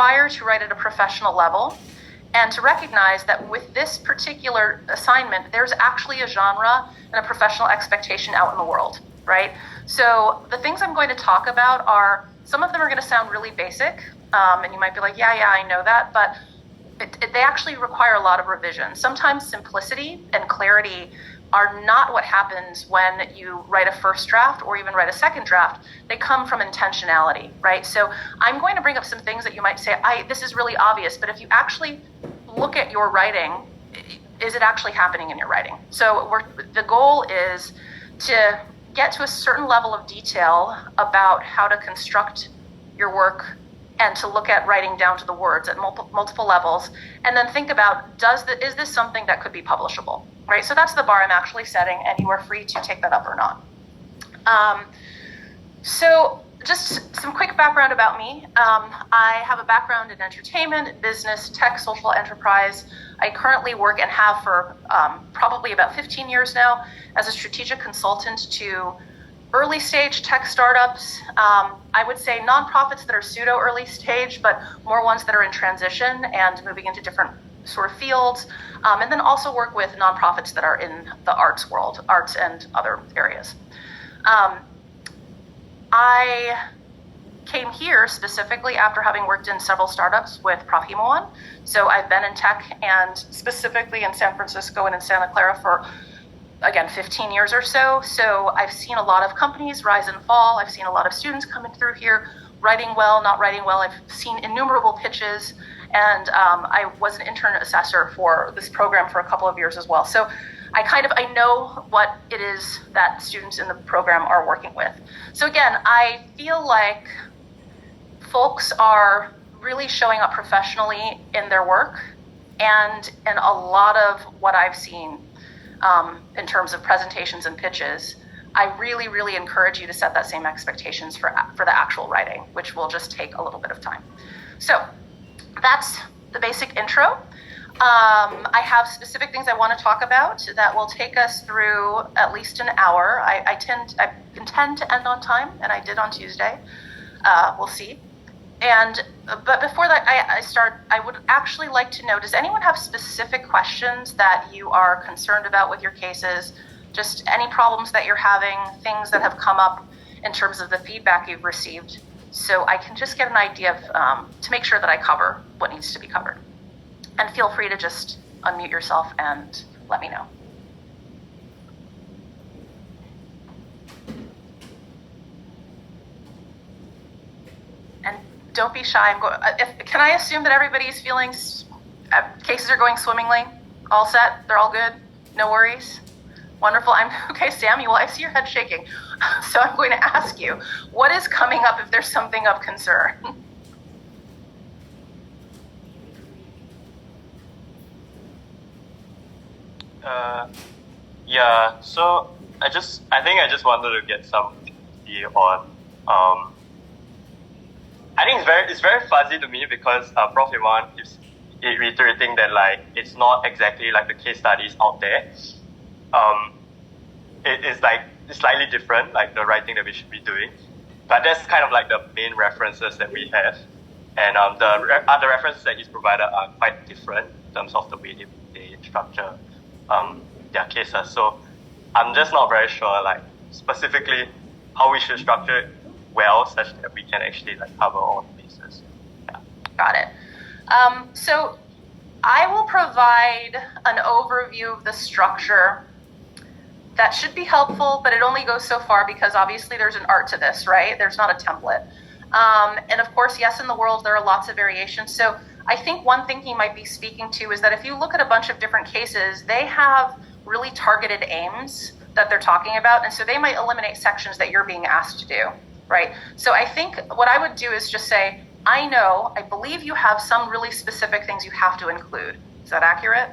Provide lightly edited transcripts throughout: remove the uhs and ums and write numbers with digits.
aspire to write at a professional level, and to recognize that with this particular assignment, there's actually a genre and a professional expectation out in the world, right? So the things I'm going to talk about are, some of them are going to sound really basic, and you might be like, yeah, I know that, but they actually require a lot of revision. Sometimes simplicity and clarity are not what happens when you write a first draft or even write a second draft. They come from intentionality, right? So I'm going to bring up some things that you might say, this is really obvious, but if you actually look at your writing, is it actually happening in your writing? So the goal is to get to a certain level of detail about how to construct your work and to look at writing down to the words at multiple levels, and then think about, is this something that could be publishable, right? So that's the bar I'm actually setting, and you are free to take that up or not. So just some quick background about me. I have a background in entertainment, business, tech, social enterprise. I currently work and have for probably about 15 years now as a strategic consultant to early stage tech startups. I would say nonprofits that are pseudo early stage, but more ones that are in transition and moving into different sort of fields. And then also work with nonprofits that are in the arts world, arts and other areas. I came here specifically after having worked in several startups with Prof. Himawan. So I've been in tech, and specifically in San Francisco and in Santa Clara for, again, 15 years or so. So I've seen a lot of companies rise and fall. I've seen a lot of students coming through here, writing well, not writing well. I've seen innumerable pitches, and I was an intern assessor for this program for a couple of years as well. So I know what it is that students in the program are working with. So again, I feel like folks are really showing up professionally in their work, and in a lot of what I've seen in terms of presentations and pitches, I really, really encourage you to set that same expectations for the actual writing, which will just take a little bit of time. So that's the basic intro. I have specific things I want to talk about that will take us through at least an hour. I intend to end on time, and I did on Tuesday. We'll see. But before that, I start, I would actually like to know, does anyone have specific questions that you are concerned about with your cases? Just any problems that you're having, things that have come up in terms of the feedback you've received, so I can just get an idea of, to make sure that I cover what needs to be covered. And feel free to just unmute yourself and let me know. And don't be shy. Can I assume that everybody's cases are going swimmingly? All set? They're all good? No worries? Wonderful. Okay, Samuel, I see your head shaking. So I'm going to ask you, what is coming up if there's something of concern? Yeah, so I think I just wanted to get some idea on, I think it's very fuzzy to me because Prof. Iman is reiterating that it's not exactly like the case studies out there. It is it's slightly different, like the writing that we should be doing, but that's kind of like the main references that we have, and the other references that he's provided are quite different in terms of the way they structure their cases. So I'm just not very sure, specifically how we should structure it well, such that we can actually cover all the bases. Yeah. Got it. So I will provide an overview of the structure that should be helpful, but it only goes so far because obviously there's an art to this, right? There's not a template. And of course, yes, in the world, there are lots of variations. So I think one thing he might be speaking to is that if you look at a bunch of different cases, they have really targeted aims that they're talking about. And so they might eliminate sections that you're being asked to do, right? So I think what I would do is just say, I believe you have some really specific things you have to include. Is that accurate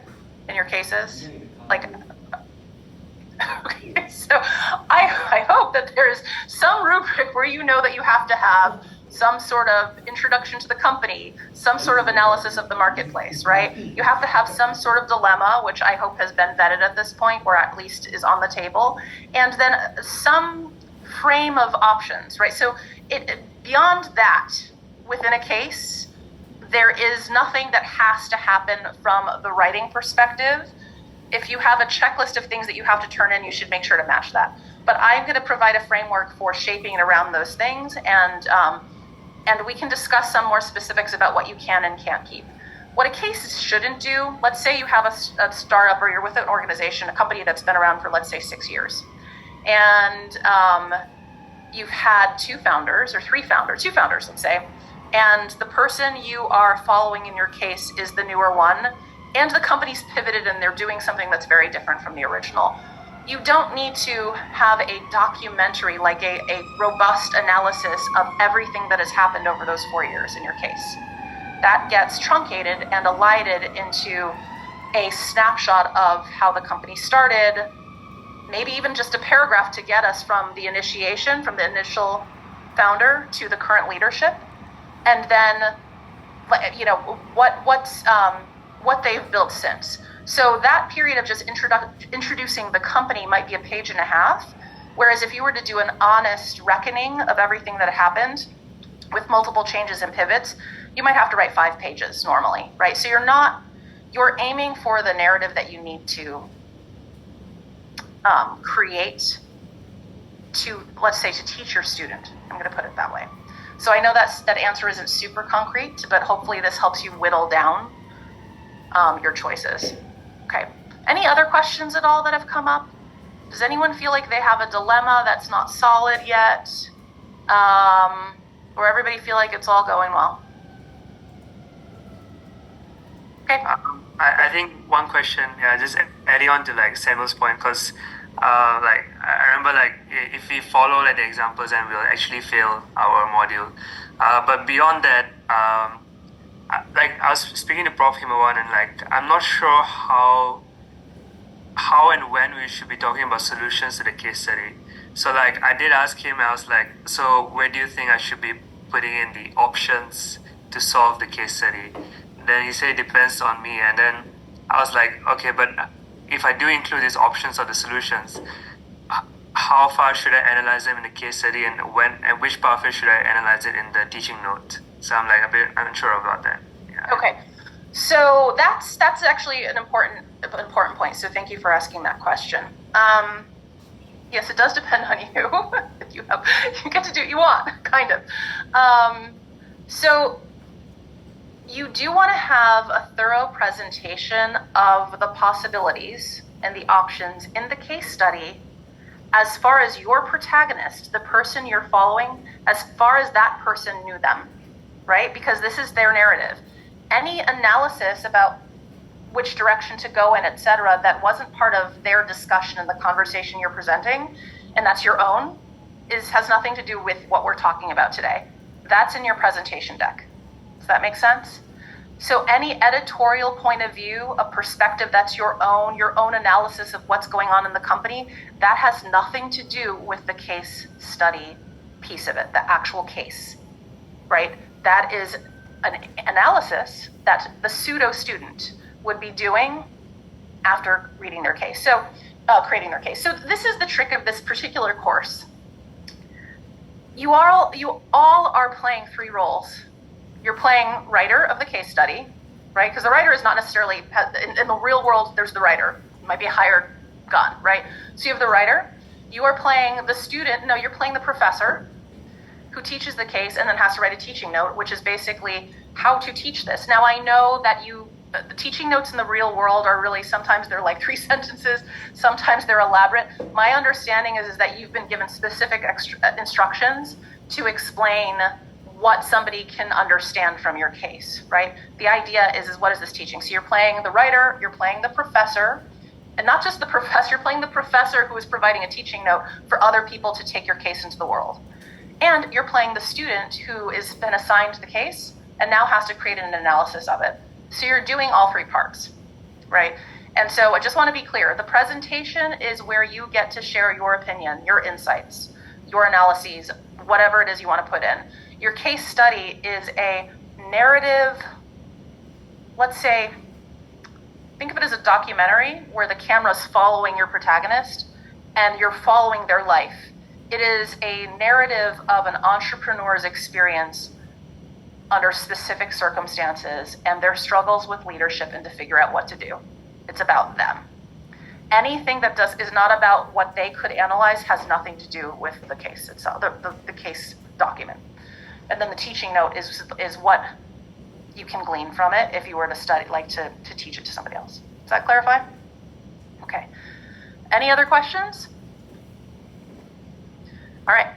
in your cases? Okay, so I hope that there's some rubric where you know that you have to have some sort of introduction to the company, some sort of analysis of the marketplace, right? You have to have some sort of dilemma, which I hope has been vetted at this point, or at least is on the table, and then some frame of options, right? So beyond that, within a case, there is nothing that has to happen from the writing perspective. If you have a checklist of things that you have to turn in, you should make sure to match that. But I'm going to provide a framework for shaping it around those things, and we can discuss some more specifics about what you can and can't keep. What a case shouldn't do, let's say you have a startup, or you're with an organization, a company that's been around for, let's say, 6 years. And you've had two founders, let's say, and the person you are following in your case is the newer one, and the company's pivoted and they're doing something that's very different from the original. You don't need to have a documentary, like a robust analysis of everything that has happened over those 4 years in your case. That gets truncated and elided into a snapshot of how the company started, maybe even just a paragraph to get us from the initiation, from the initial founder to the current leadership, and then, you know, what they've built since. So that period of just introducing the company might be a page and a half, whereas if you were to do an honest reckoning of everything that happened with multiple changes and pivots, you might have to write 5 pages normally, right? So you're aiming for the narrative that you need to create to, let's say, to teach your student. I'm going to put it that way. So I know that answer isn't super concrete, but hopefully this helps you whittle down your choices. Okay. Any other questions at all that have come up? Does anyone feel like they have a dilemma that's not solid yet? Or everybody feel like it's all going well? Okay. I think one question, just adding on to like Samuel's point, because like I remember, like if we follow like the examples, then we'll actually fail our module. But beyond that, like I was speaking to Prof. Himawan, and like I'm not sure how and when we should be talking about solutions to the case study. So like I did ask him, I was like, so where do you think I should be putting in the options to solve the case study? Then he said it depends on me, and then I was like, okay, but if I do include these options or the solutions, how far should I analyze them in the case study, and when and which part of it should I analyze it in the teaching note? So I'm like a bit unsure about that. Yeah. Okay, so that's actually an important point. So thank you for asking that question. Yes, it does depend on you. If you get to do what you want, kind of. So you do want to have a thorough presentation of the possibilities and the options in the case study as far as your protagonist, the person you're following, as far as that person knew them, right? Because this is their narrative. Any analysis about which direction to go in, etc., that wasn't part of their discussion in the conversation you're presenting, and that's your own, has nothing to do with what we're talking about today. That's in your presentation deck. Does that make sense? So any editorial point of view, a perspective that's your own analysis of what's going on in the company, that has nothing to do with the case study piece of it, the actual case, right? That is an analysis that the pseudo student would be doing after reading their case. So creating their case. So this is the trick of this particular course. You all are playing 3 roles. You're playing writer of the case study, right? Because the writer is not necessarily, in the real world, there's the writer. It might be a hired gun, right? So you have the writer. You are playing the student. No, you're playing the professor who teaches the case and then has to write a teaching note, which is basically how to teach this. Now, I know that the teaching notes in the real world are really, sometimes they're like 3 sentences, sometimes they're elaborate. My understanding is that you've been given specific instructions to explain what somebody can understand from your case, right? The idea is what is this teaching? So you're playing the writer, you're playing the professor, and not just the professor, you're playing the professor who is providing a teaching note for other people to take your case into the world. And you're playing the student who has been assigned the case and now has to create an analysis of it. So you're doing all 3 parts, right? And so I just want to be clear, the presentation is where you get to share your opinion, your insights, your analyses, whatever it is you want to put in. Your case study is a narrative, let's say, think of it as a documentary where the camera's following your protagonist and you're following their life. It is a narrative of an entrepreneur's experience under specific circumstances and their struggles with leadership and to figure out what to do. It's about them. Anything that is not about what they could analyze has nothing to do with the case itself, the case document. And then the teaching note is what you can glean from it if you were to study, like to teach it to somebody else. Does that clarify? Okay. Any other questions? All right,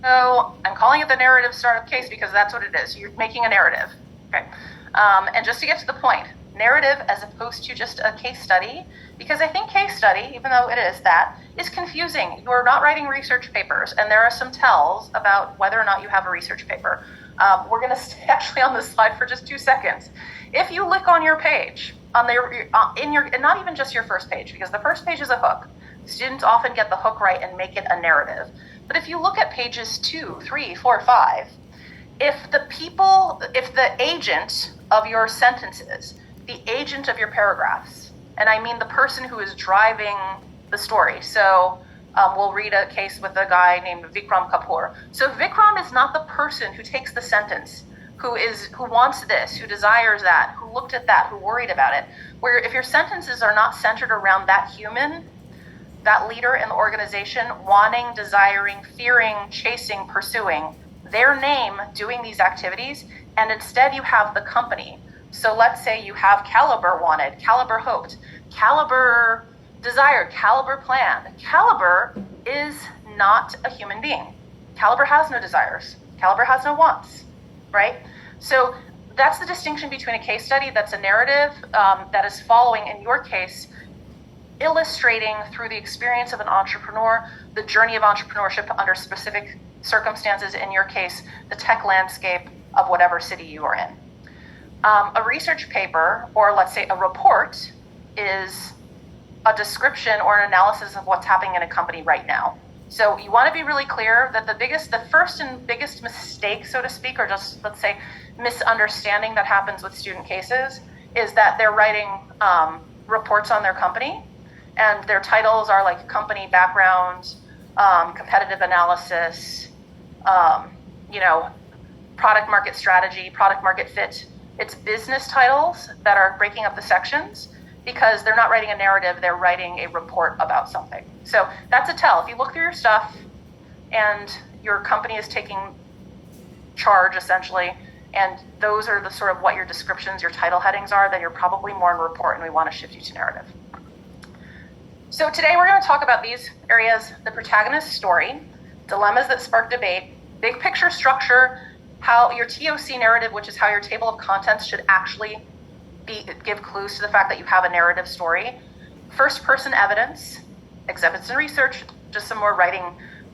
So I'm calling it the narrative startup case because that's what it is. You're making a narrative, okay? And just to get to the point, narrative as opposed to just a case study, because I think case study, even though it is that, is confusing. You are not writing research papers, and there are some tells about whether or not you have a research paper. We're going to stay actually on this slide for just 2 seconds. If you look on your page, and not even just your first page, because the first page is a hook. Students often get the hook right and make it a narrative. But if you look at pages 2, 3, 4, 5, if the agent of your sentences, the agent of your paragraphs, and I mean the person who is driving the story. So we'll read a case with a guy named Vikram Kapoor. So Vikram is not the person who takes the sentence, who wants this, who desires that, who looked at that, who worried about it. Where if your sentences are not centered around that human, that leader in the organization, wanting, desiring, fearing, chasing, pursuing, their name doing these activities, and instead you have the company. So let's say you have Caliber wanted, Caliber hoped, Caliber desired, Caliber planned. Caliber is not a human being. Caliber has no desires. Caliber has no wants, right? So that's the distinction between a case study that's a narrative that is following, in your case, illustrating through the experience of an entrepreneur, the journey of entrepreneurship under specific circumstances, in your case, the tech landscape of whatever city you are in. A research paper, or let's say a report, is a description or an analysis of what's happening in a company right now. So you want to be really clear that the first and biggest mistake, so to speak, or just, let's say, misunderstanding that happens with student cases is that they're writing reports on their company, and their titles are like company background, competitive analysis, product market strategy, product market fit. It's business titles that are breaking up the sections because they're not writing a narrative, they're writing a report about something. So that's a tell. If you look through your stuff and your company is taking charge essentially, and those are the sort of what your descriptions, your title headings are, then you're probably more in report and we want to shift you to narrative. So today we're going to talk about these areas: the protagonist story, dilemmas that spark debate, big picture structure, how your TOC narrative, which is how your table of contents should actually give clues to the fact that you have a narrative story, first person evidence, exhibits and research, just some more writing,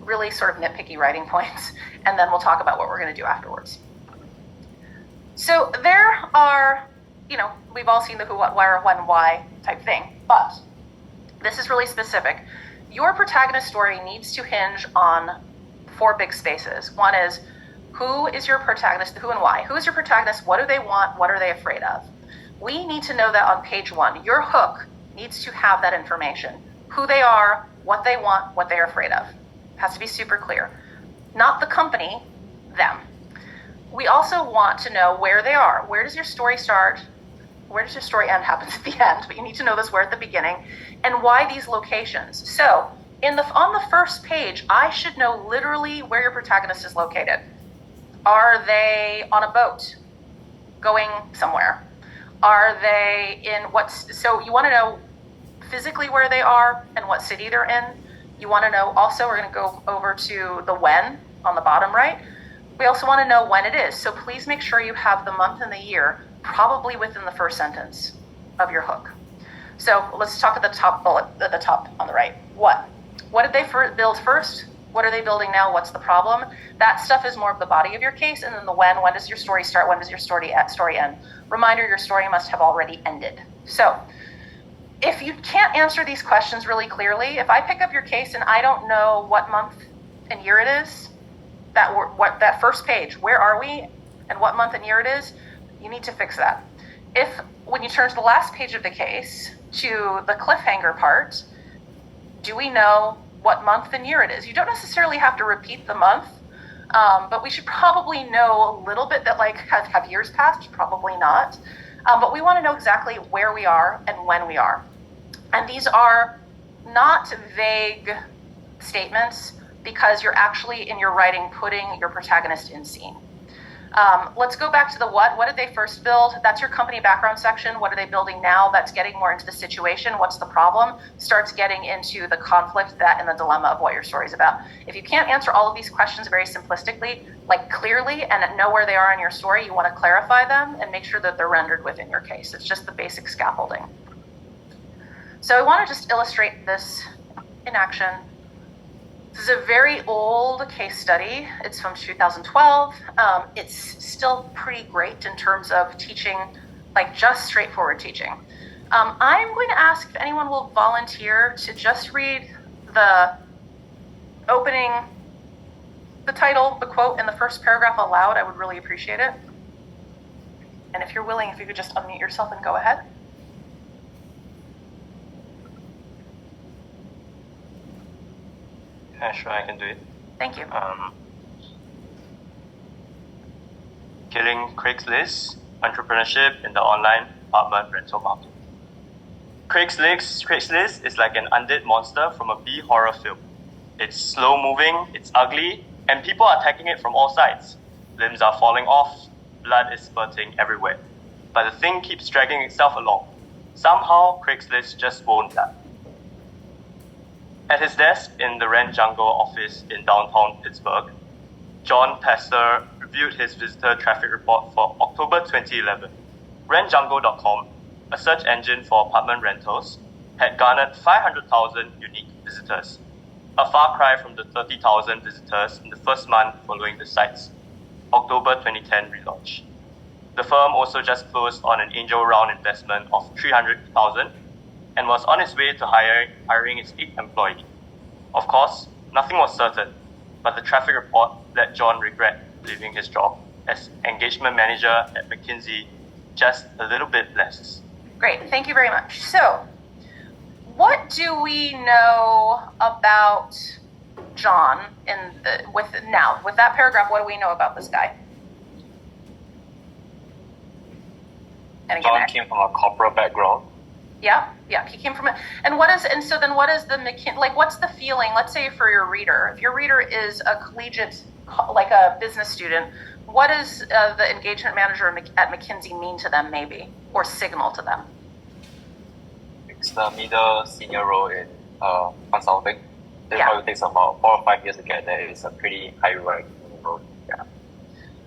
really sort of nitpicky writing points, and then we'll talk about what we're going to do afterwards. So there are, we've all seen the who, what, where, when, why type thing, but this is really specific. Your protagonist story needs to hinge on 4 big spaces. One is, who is your protagonist, who and why? Who is your protagonist? What do they want? What are they afraid of? We need to know that on page 1. Your hook needs to have that information. Who they are, what they want, what they're afraid of. It has to be super clear. Not the company, them. We also want to know where they are. Where does your story start? Where does your story end? Happens at the end, but you need to know this where at the beginning. And why these locations? So on the first page, I should know literally where your protagonist is located. Are they on a boat going somewhere? Are they in so you want to know physically where they are and what city they're in. You want to know also, we're going to go over to the when on the bottom right. We also want to know when it is. So please make sure you have the month and the year probably within the first sentence of your hook. So let's talk at the top bullet, at the top on the right. What did they build first? What are they building now? What's the problem? That stuff is more of the body of your case. And then the when does your story start? When does your story end? Reminder, your story must have already ended. So if you can't answer these questions really clearly, if I pick up your case and I don't know what month and year it is, that first page, where are we and what month and year it is, you need to fix that. When you turn to the last page of the case, to the cliffhanger part, Do we know what month and year it is? You don't necessarily have to repeat the month, but we should probably know a little bit that, like, have years passed? Probably not. But we want to know exactly where we are and when we are. And these are not vague statements, because you're actually, in your writing, putting your protagonist in scene. Let's go back to the what. What did they first build? That's your company background section. What are they building now? That's getting more into the situation. What's the problem? Starts getting into the conflict that and the dilemma of what your story's about. If you can't answer all of these questions very simplistically, like clearly, and know where they are in your story, you want to clarify them and make sure that they're rendered within your case. It's just the basic scaffolding. So I want to just illustrate this in action. This is a very old case study. It's from 2012. It's still pretty great in terms of teaching, like just straightforward teaching. I'm going to ask if anyone will volunteer to just read the opening, the title, the quote, and the first paragraph aloud. I would really appreciate it. And if you're willing, if you could just unmute yourself and go ahead. Yeah, sure, I can do it. Thank you. Killing Craigslist, entrepreneurship in the online apartment rental market. Craigslist is like an undead monster from a B horror film. It's slow moving, it's ugly, and people are attacking it from all sides. Limbs are falling off, blood is spurting everywhere. But the thing keeps dragging itself along. Somehow, Craigslist just won't die. At his desk in the Rent Jungle office in downtown Pittsburgh, John Pastor reviewed his visitor traffic report for October 2011. RentJungle.com, a search engine for apartment rentals, had garnered 500,000 unique visitors, a far cry from the 30,000 visitors in the first month following the site's October 2010 relaunch. The firm also just closed on an angel round investment of 300,000 and was on its way to hiring its 8th employee. Of course, nothing was certain, but the traffic report let John regret leaving his job as engagement manager at McKinsey just a little bit less. Great, thank you very much. So, what do we know about John with that paragraph? What do we know about this guy? And again, John came from a corporate background. Yeah, he came from it. And what is the McKinsey, like, what's the feeling, let's say for your reader, if your reader is a collegiate, like a business student, what does the engagement manager at McKinsey mean to them, maybe, or signal to them? It's the middle senior role in consulting. It Yeah. probably takes about 4 or 5 years to get there. It's a pretty high rank role. Yeah.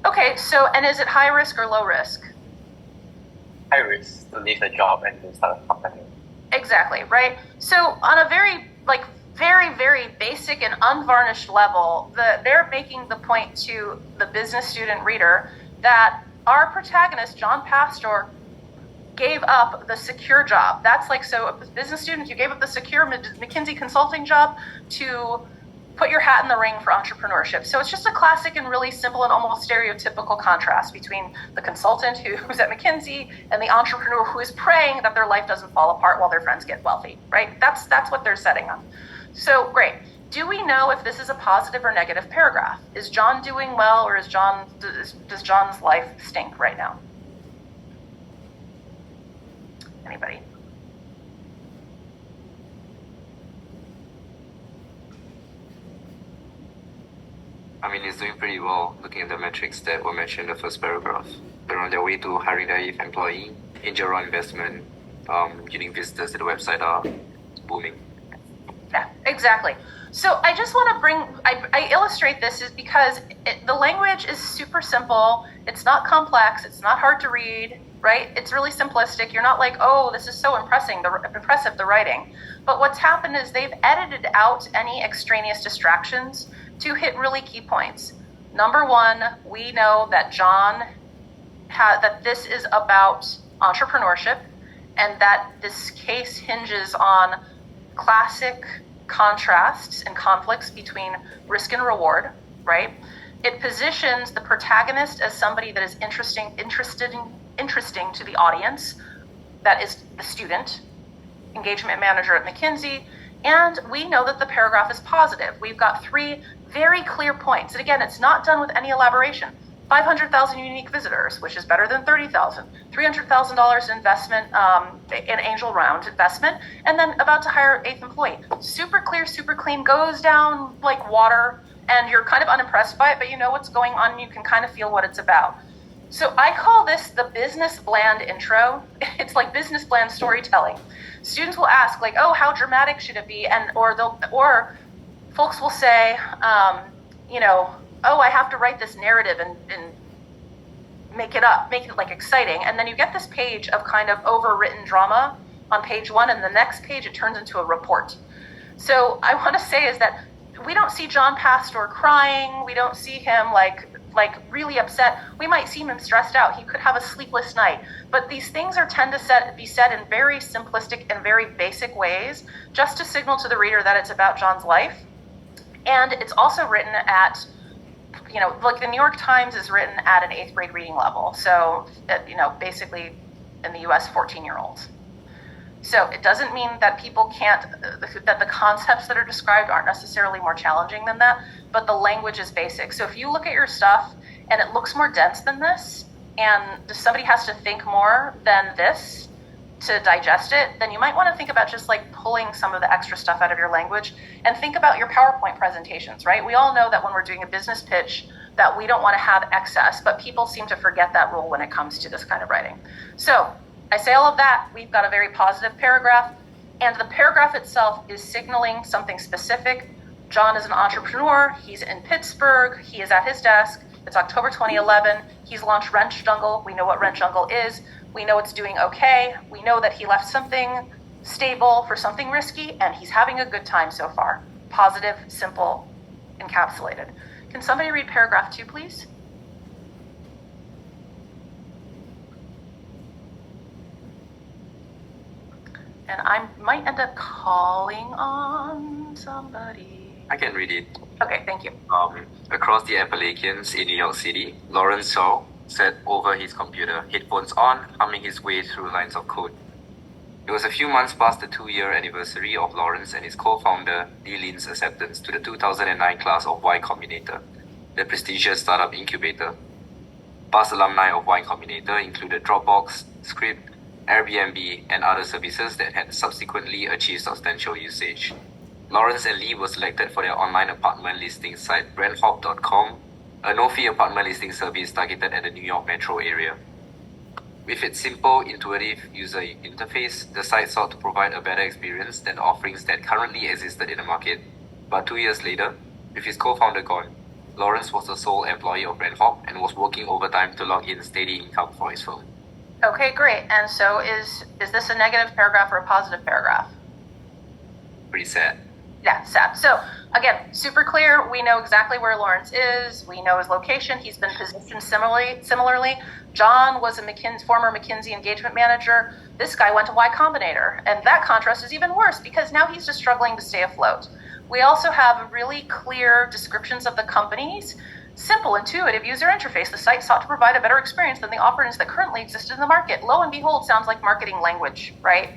Okay, so, and is it high risk or low risk? High risk to leave the job and to start a company. Exactly, right? So on a very, very basic and unvarnished level, they're making the point to the business student reader that our protagonist, John Pastor, gave up the secure job. That's like, so a business student, you gave up the secure McKinsey consulting job to put your hat in the ring for entrepreneurship. So it's just a classic and really simple and almost stereotypical contrast between the consultant who's at McKinsey and the entrepreneur who is praying that their life doesn't fall apart while their friends get wealthy, right? That's what they're setting up. So great. Do we know if this is a positive or negative paragraph? Is John doing well, or does John's life stink right now? Anybody? I mean, it's doing pretty well looking at the metrics that were mentioned in the first paragraph. They're on their way to hiring their 8th employee, angel round investment, unique visitors to the website are booming. Yeah, exactly. So I just want to I illustrate this is because the language is super simple. It's not complex. It's not hard to read, right? It's really simplistic. You're not like, oh, this is so impressive, the writing. But what's happened is they've edited out any extraneous distractions to hit really key points. Number one, we know that that this is about entrepreneurship, and that this case hinges on classic contrasts and conflicts between risk and reward, right? It positions the protagonist as somebody that is interesting to the audience, that is the student, engagement manager at McKinsey, And we know that the paragraph is positive. We've got 3 very clear points. And again, it's not done with any elaboration. 500,000 unique visitors, which is better than 30,000. $300,000 investment, an angel round investment, and then about to hire 8th employee. Super clear, super clean, goes down like water, and you're kind of unimpressed by it, but you know what's going on, and you can kind of feel what it's about. So I call this the business bland intro. It's like business bland storytelling. Students will ask, like, "Oh, how dramatic should it be?" And or folks will say, "Oh, I have to write this narrative and make it like exciting." And then you get this page of kind of overwritten drama on page 1, and the next page it turns into a report. So I want to say is that we don't see John Pastor crying. We don't see him like really upset. We might see him stressed out. He could have a sleepless night. But these things tend to be said in very simplistic and very basic ways, just to signal to the reader that it's about John's life. And it's also written at, like the New York Times is written at an 8th grade reading level. So, basically in the US, 14-year-olds. So it doesn't mean that people that the concepts that are described aren't necessarily more challenging than that, but the language is basic. So if you look at your stuff and it looks more dense than this, and somebody has to think more than this to digest it, then you might want to think about just like pulling some of the extra stuff out of your language and think about your PowerPoint presentations, right? We all know that when we're doing a business pitch that we don't want to have excess, but people seem to forget that rule when it comes to this kind of writing. So I say all of that, we've got a very positive paragraph, and the paragraph itself is signaling something specific. John is an entrepreneur, he's in Pittsburgh, he is at his desk, it's October 2011, he's launched Wrench Jungle, we know what Wrench Jungle is, we know it's doing okay, we know that he left something stable for something risky, and he's having a good time so far. Positive, simple, encapsulated. Can somebody read paragraph 2, please? And I might end up calling on somebody. I can read it. Okay, thank you. Across the Appalachians in New York City, Lawrence Shaw sat over his computer, headphones on, humming his way through lines of code. It was a few months past the 2-year anniversary of Lawrence and his co-founder Lee Lin's acceptance to the 2009 class of Y Combinator, the prestigious startup incubator. Past alumni of Y Combinator included Dropbox, Script, Airbnb, and other services that had subsequently achieved substantial usage. Lawrence and Lee were selected for their online apartment listing site BrandHop.com, a no-fee apartment listing service targeted at the New York metro area. With its simple, intuitive user interface, the site sought to provide a better experience than offerings that currently existed in the market. But 2 years later, with his co-founder gone, Lawrence was the sole employee of BrandHop and was working overtime to log in steady income for his firm. Okay, great. And so is this a negative paragraph or a positive paragraph? Pretty sad. Yeah, sad. So again, super clear. We know exactly where Lawrence is. We know his location. He's been positioned similarly. John was a former McKinsey engagement manager. This guy went to Y Combinator. And that contrast is even worse because now he's just struggling to stay afloat. We also have really clear descriptions of the companies. Simple, intuitive user interface. The site sought to provide a better experience than the offerings that currently existed in the market. Lo and behold, sounds like marketing language, right?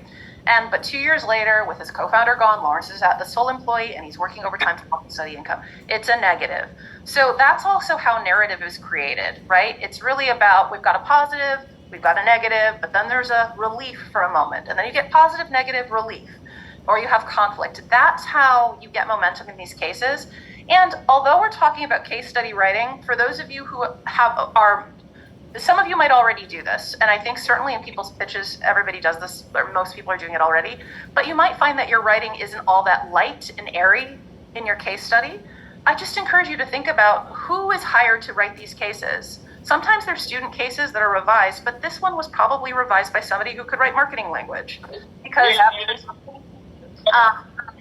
But 2 years later, with his co-founder gone, Lawrence is the sole employee and he's working overtime to help study income. It's a negative. So that's also how narrative is created, right? It's really about, we've got a positive, we've got a negative, but then there's a relief for a moment. And then you get positive, negative, relief, or you have conflict. That's how you get momentum in these cases. And although we're talking about case study writing, for those of you who some of you might already do this, and I think certainly in people's pitches, everybody does this, or most people are doing it already, but you might find that your writing isn't all that light and airy in your case study. I just encourage you to think about who is hired to write these cases. Sometimes they're student cases that are revised, but this one was probably revised by somebody who could write marketing language. Because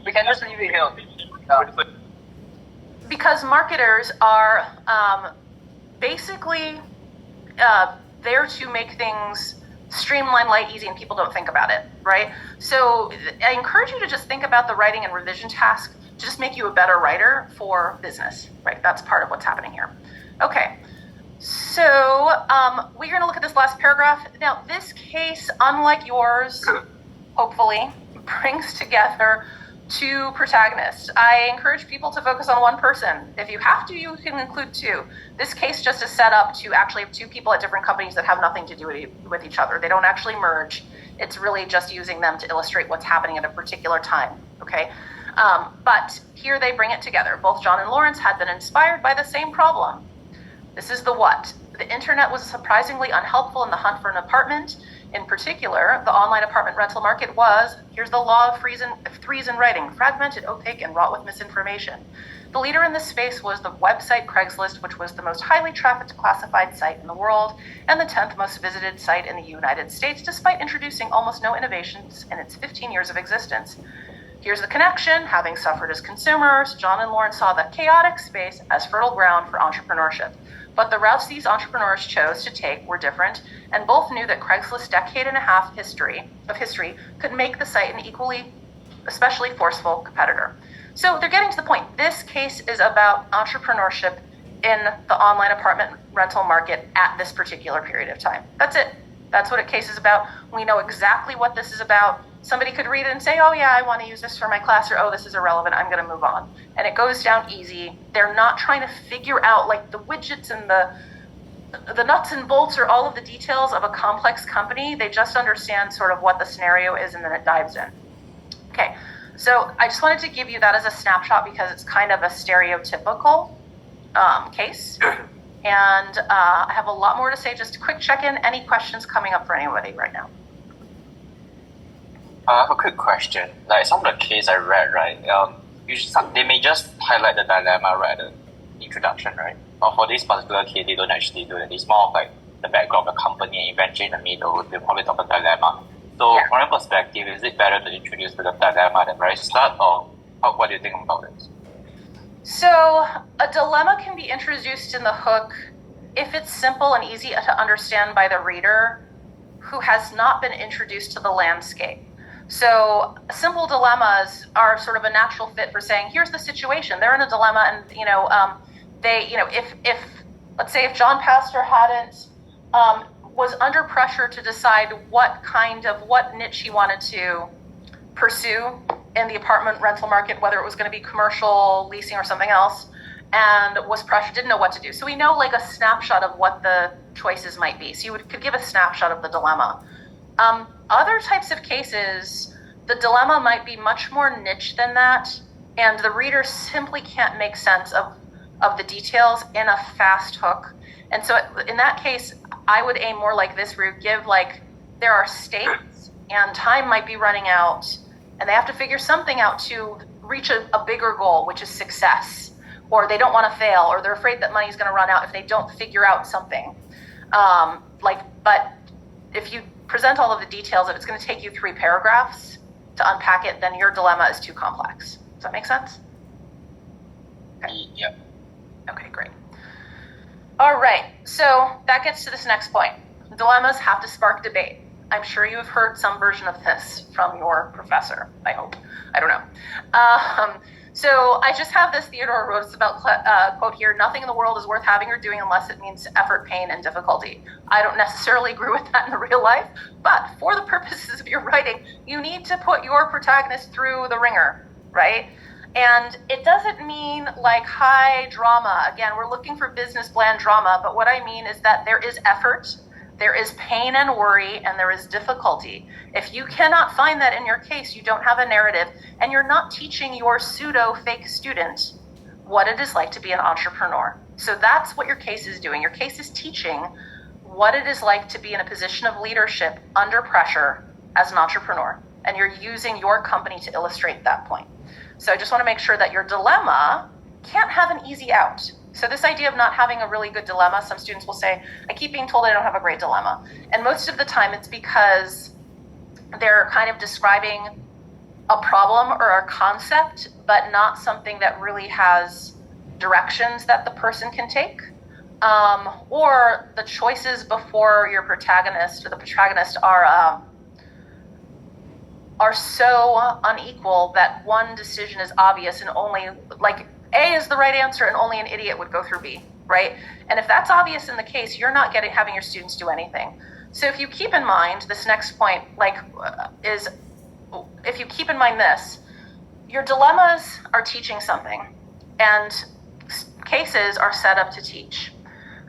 we can just leave it here. Because marketers are basically there to make things streamlined, light, easy, and people don't think about it, right? So I encourage you to just think about the writing and revision task to just make you a better writer for business, right? That's part of what's happening here. Okay, so we're going to look at this last paragraph. Now, this case, unlike yours, hopefully, brings together two protagonists. I encourage people to focus on one person. If you have to, you can include two. This case just is set up to actually have two people at different companies that have nothing to do with each other. They don't actually merge. It's really just using them to illustrate what's happening at a particular time, okay? But here they bring it together. Both John and Lawrence had been inspired by the same problem. This is the what. The internet was surprisingly unhelpful in the hunt for an apartment. In particular, the online apartment rental market was, here's the law of threes in writing, fragmented, opaque, and wrought with misinformation. The leader in this space was the website Craigslist, which was the most highly trafficked classified site in the world and the 10th most visited site in the United States, despite introducing almost no innovations in its 15 years of existence. Here's the connection. Having suffered as consumers, John and Lawrence saw the chaotic space as fertile ground for entrepreneurship. But the routes these entrepreneurs chose to take were different, and both knew that Craigslist's decade-and-a-half history could make the site an especially forceful competitor. So they're getting to the point. This case is about entrepreneurship in the online apartment rental market at this particular period of time. That's it. That's what a case is about. We know exactly what this is about. Somebody could read it and say, oh yeah, I want to use this for my class, or oh, this is irrelevant, I'm going to move on. And it goes down easy. They're not trying to figure out like the widgets and the nuts and bolts or all of the details of a complex company. They just understand sort of what the scenario is, and then it dives in. Okay, so I just wanted to give you that as a snapshot because it's kind of a stereotypical case. And I have a lot more to say. Just a quick check-in. Any questions coming up for anybody right now? I have a quick question. Like some of the case I read, right? Usually they may just highlight the dilemma right at the introduction, right? But for this particular case, they don't actually do it. It's more of like the background of the company, and eventually in the middle, they probably talk about dilemma. So Yeah. from your perspective, is it better to introduce the dilemma at the very start, or what do you think about it? So a dilemma can be introduced in the hook if it's simple and easy to understand by the reader who has not been introduced to the landscape. So simple dilemmas are sort of a natural fit for saying, here's the situation. They're in a dilemma, and if let's say if John Pastor hadn't was under pressure to decide what niche he wanted to pursue in the apartment rental market, whether it was going to be commercial, leasing, or something else, and was pressured, didn't know what to do. So we know like a snapshot of what the choices might be. So could give a snapshot of the dilemma. Other types of cases, the dilemma might be much more niche than that, and the reader simply can't make sense of the details in a fast hook. And so in that case, I would aim more like this, where you give like, there are stakes and time might be running out, and they have to figure something out to reach a bigger goal, which is success, or they don't want to fail, or they're afraid that money's going to run out if they don't figure out something. But if you present all of the details, if it's going to take you 3 paragraphs to unpack it, then your dilemma is too complex. Does that make sense? Okay. Yeah. Okay, great. All right, so that gets to this next point. Dilemmas have to spark debate. I'm sure you have heard some version of this from your professor, I hope. I don't know. So I just have this Theodore Roosevelt quote here: nothing in the world is worth having or doing unless it means effort, pain, and difficulty. I don't necessarily agree with that in the real life, but for the purposes of your writing, you need to put your protagonist through the ringer, right? And it doesn't mean like high drama. Again, we're looking for business plan drama, but what I mean is that there is effort, there is pain and worry, and there is difficulty. If you cannot find that in your case, you don't have a narrative, and you're not teaching your pseudo-fake student what it is like to be an entrepreneur. So that's what your case is doing. Your case is teaching what it is like to be in a position of leadership under pressure as an entrepreneur, and you're using your company to illustrate that point. So I just want to make sure that your dilemma can't have an easy out. So this idea of not having a really good dilemma, some students will say, I keep being told I don't have a great dilemma. And most of the time it's because they're kind of describing a problem or a concept, but not something that really has directions that the person can take. Or the choices before your protagonist or the protagonist are so unequal that one decision is obvious and only like A is the right answer and only an idiot would go through B, right? And if that's obvious in the case, you're not having your students do anything. So if you keep in mind this next point, if you keep in mind this, your dilemmas are teaching something, and cases are set up to teach.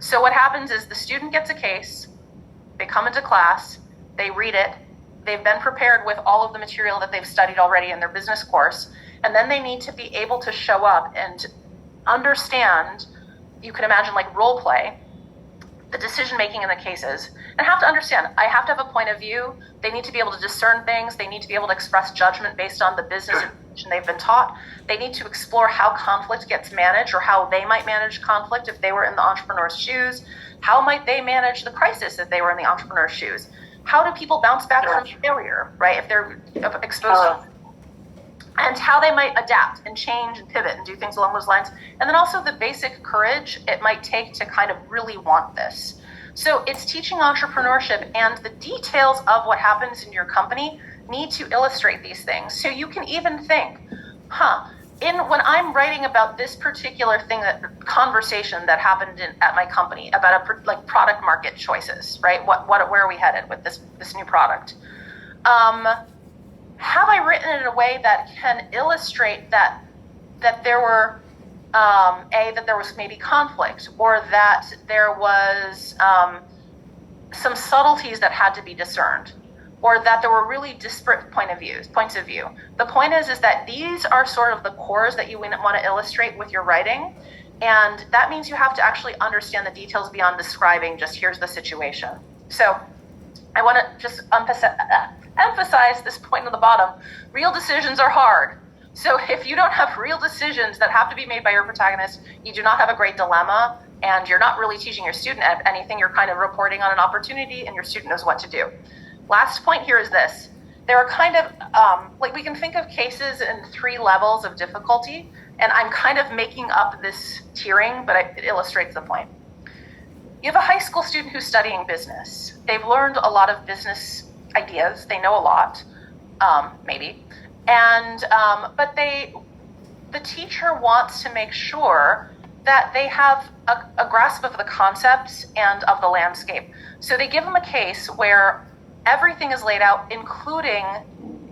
So what happens is the student gets a case, they come into class, they read it, they've been prepared with all of the material that they've studied already in their business course, and then they need to be able to show up and understand, you can imagine like role play, the decision making in the cases, and have to understand, I have to have a point of view. They need to be able to discern things. They need to be able to express judgment based on the business information they've been taught. They need to explore how conflict gets managed, or how they might manage conflict if they were in the entrepreneur's shoes. How might they manage the crisis if they were in the entrepreneur's shoes? How do people bounce back from failure, right, if they're exposed to, and how they might adapt and change and pivot and do things along those lines. And then also the basic courage it might take to kind of really want this. So it's teaching entrepreneurship, and the details of what happens in your company need to illustrate these things. So you can even think, when I'm writing about this particular thing, that conversation that happened at my company about product market choices, right? Where are we headed with this new product? Have I written it in a way that can illustrate that there were that there was maybe conflict, or that there was some subtleties that had to be discerned, or that there were really disparate points of view. The point is that these are sort of the cores that you want to illustrate with your writing, and that means you have to actually understand the details beyond describing just here's the situation. So I want to just emphasize this point on the bottom. Real decisions are hard. So if you don't have real decisions that have to be made by your protagonist, you do not have a great dilemma, and you're not really teaching your student anything. You're kind of reporting on an opportunity, and your student knows what to do. Last point here is this. There are kind of, we can think of cases in 3 levels of difficulty, and I'm kind of making up this tiering, but it illustrates the point. You have a high school student who's studying business. They've learned a lot of business ideas. They know a lot, maybe. And, but the teacher wants to make sure that they have a grasp of the concepts and of the landscape. So they give them a case where everything is laid out, including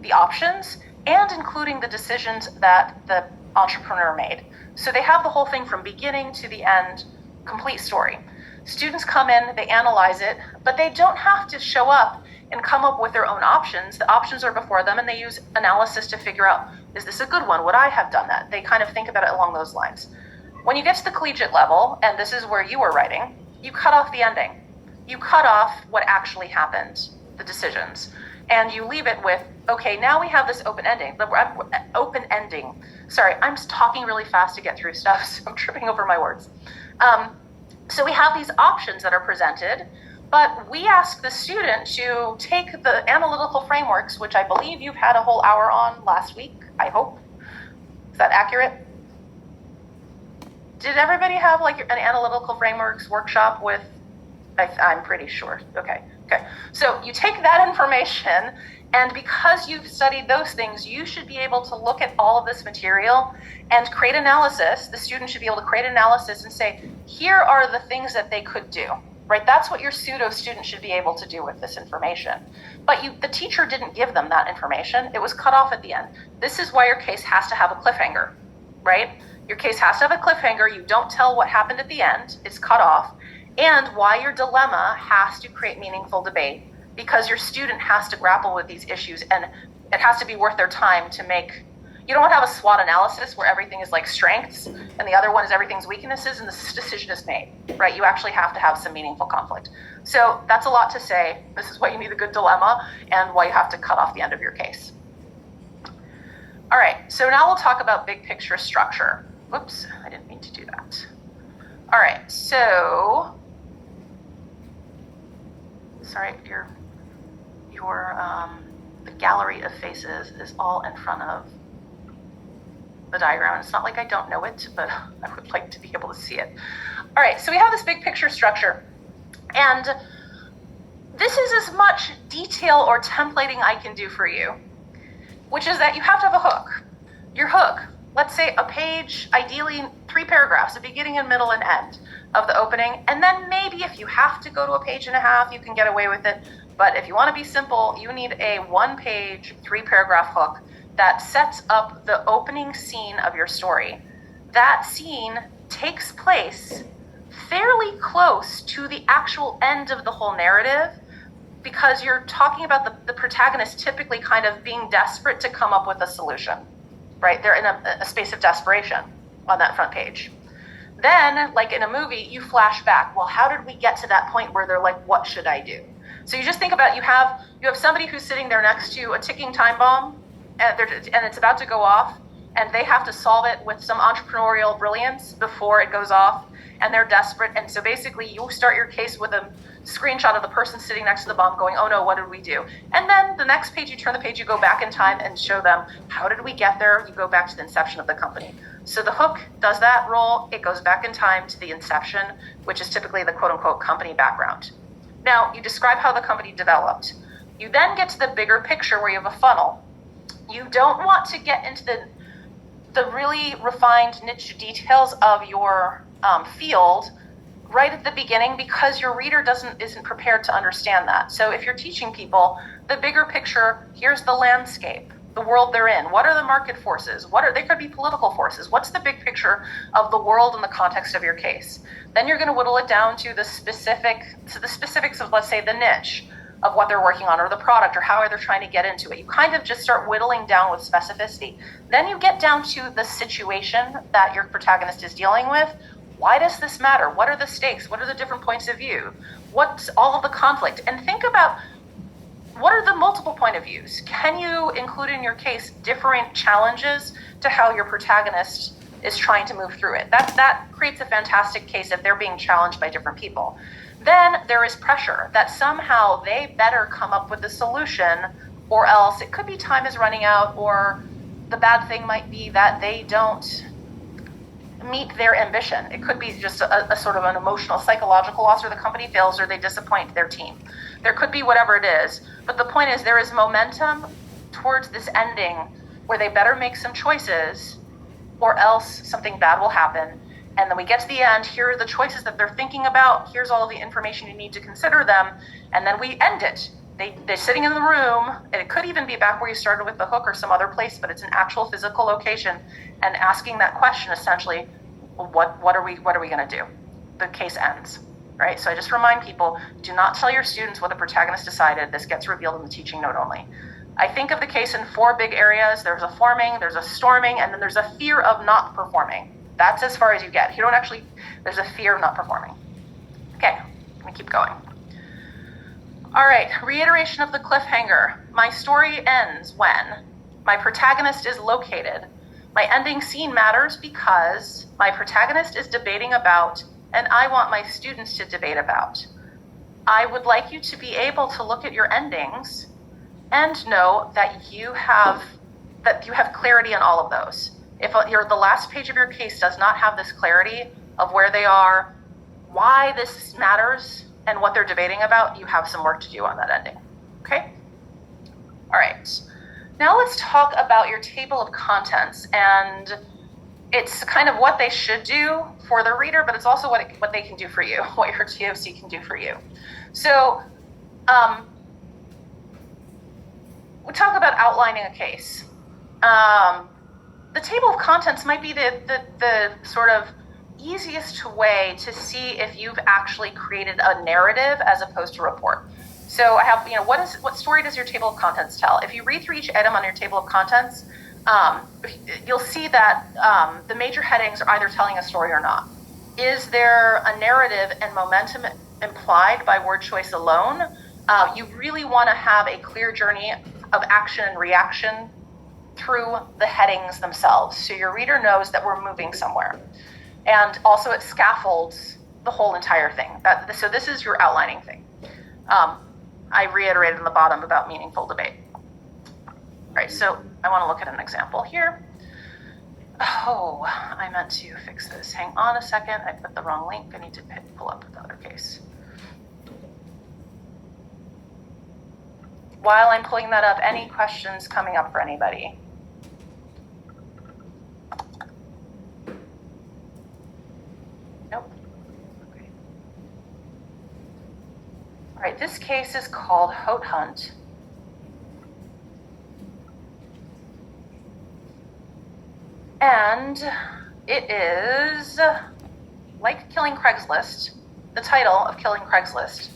the options and including the decisions that the entrepreneur made. So they have the whole thing from beginning to the end, complete story. Students come in, they analyze it, but they don't have to show up and come up with their own options. The options are before them, and they use analysis to figure out, is this a good one? Would I have done that? They kind of think about it along those lines. When you get to the collegiate level, and this is where you were writing, you cut off the ending. You cut off what actually happened, the decisions, and you leave it with, okay, now we have this open ending. Sorry, I'm just talking really fast to get through stuff, so I'm tripping over my words. So we have these options that are presented, but we ask the student to take the analytical frameworks, which I believe you've had a whole hour on last week, I hope. Is that accurate? Did everybody have an analytical frameworks workshop with, I'm pretty sure, okay. So you take that information, and because you've studied those things, you should be able to look at all of this material and create analysis. The student should be able to create analysis and say, here are the things that they could do, right? That's what your pseudo student should be able to do with this information. But the teacher didn't give them that information. It was cut off at the end. This is why your case has to have a cliffhanger, right? Your case has to have a cliffhanger. You don't tell what happened at the end. It's cut off. And why your dilemma has to create meaningful debate, because your student has to grapple with these issues, and it has to be worth their time to make. You don't want to have a SWOT analysis where everything is like strengths and the other one is everything's weaknesses and this decision is made, right? You actually have to have some meaningful conflict. So that's a lot to say. This is why you need a good dilemma and why you have to cut off the end of your case. All right, so now we'll talk about big picture structure. Whoops, I didn't mean to do that. All right, so, sorry, the gallery of faces is all in front of the diagram. It's not like I don't know it, but I would like to be able to see it. All right, so we have this big picture structure, and this is as much detail or templating I can do for you, which is that you have to have a hook. Your hook, let's say a page, ideally 3 paragraphs, a beginning and middle and end of the opening, and then maybe if you have to go to a page and a half, you can get away with it. But if you want to be simple, you need a 1-page, 3-paragraph hook that sets up the opening scene of your story. That scene takes place fairly close to the actual end of the whole narrative, because you're talking about the protagonist typically kind of being desperate to come up with a solution, right? They're in a space of desperation on that front page. Then, like in a movie, you flash back. Well, how did we get to that point where they're like, what should I do? So you just think about, you have somebody who's sitting there next to a ticking time bomb, and it's about to go off, and they have to solve it with some entrepreneurial brilliance before it goes off, and they're desperate. And so basically you start your case with a screenshot of the person sitting next to the bomb going, oh no, what did we do? And then the next page, you turn the page, you go back in time and show them, how did we get there? You go back to the inception of the company. So the hook does that role. It goes back in time to the inception, which is typically the quote unquote company background. Now, you describe how the company developed. You then get to the bigger picture where you have a funnel. You don't want to get into the really refined niche details of your field right at the beginning, because your reader isn't prepared to understand that. So if you're teaching people the bigger picture, here's the landscape, the world they're in. What are the market forces? They could be political forces. What's the big picture of the world in the context of your case? Then you're going to whittle it down to the specifics of, let's say, the niche of what they're working on, or the product, or how they're trying to get into it. You kind of just start whittling down with specificity. Then you get down to the situation that your protagonist is dealing with. Why does this matter? What are the stakes? What are the different points of view? What's all of the conflict? And think about, what are the multiple point of views? Can you include in your case different challenges to how your protagonist is trying to move through it? That creates a fantastic case if they're being challenged by different people. Then there is pressure that somehow they better come up with a solution, or else it could be time is running out, or the bad thing might be that they don't meet their ambition. It could be just a sort of an emotional, psychological loss, or the company fails, or they disappoint their team. There could be whatever it is. But the point is, there is momentum towards this ending where they better make some choices, or else something bad will happen. And then we get to the end, here are the choices that they're thinking about, here's all of the information you need to consider them, and then we end it. They're sitting in the room, and it could even be back where you started with the hook or some other place, but it's an actual physical location, and asking that question essentially, what are we going to do? The case ends, right? So I just remind people, do not tell your students what the protagonist decided. This gets revealed in the teaching note only. I think of the case in 4 big areas. There's a forming, there's a storming, and then there's a fear of not performing. That's as far as you get. There's a fear of not performing. Okay, let me keep going. All right, reiteration of the cliffhanger. My story ends when my protagonist is located. My ending scene matters because my protagonist is debating about, and I want my students to debate about. I would like you to be able to look at your endings and know that you have clarity on all of those. If the last page of your case does not have this clarity of where they are, why this matters, and what they're debating about, you have some work to do on that ending. Okay? All right. Now let's talk about your table of contents, and it's kind of what they should do for the reader, but it's also what they can do for you, what your TOC can do for you. So we talk about outlining a case. The table of contents might be the sort of easiest way to see if you've actually created a narrative as opposed to report. So I have, what story does your table of contents tell? If you read through each item on your table of contents, you'll see that the major headings are either telling a story or not. Is there a narrative and momentum implied by word choice alone? You really want to have a clear journey of action and reaction through the headings themselves, so your reader knows that we're moving somewhere. And also it scaffolds the whole entire thing. So this is your outlining thing. I reiterated in the bottom about meaningful debate. All right, so I want to look at an example here. Oh, I meant to fix this. Hang on a second, I put the wrong link. I need to pull up the other case. While I'm pulling that up, any questions coming up for anybody? Nope. Okay. All right, this case is called Hoat Hunt. And it is like Killing Craigslist, the title of Killing Craigslist.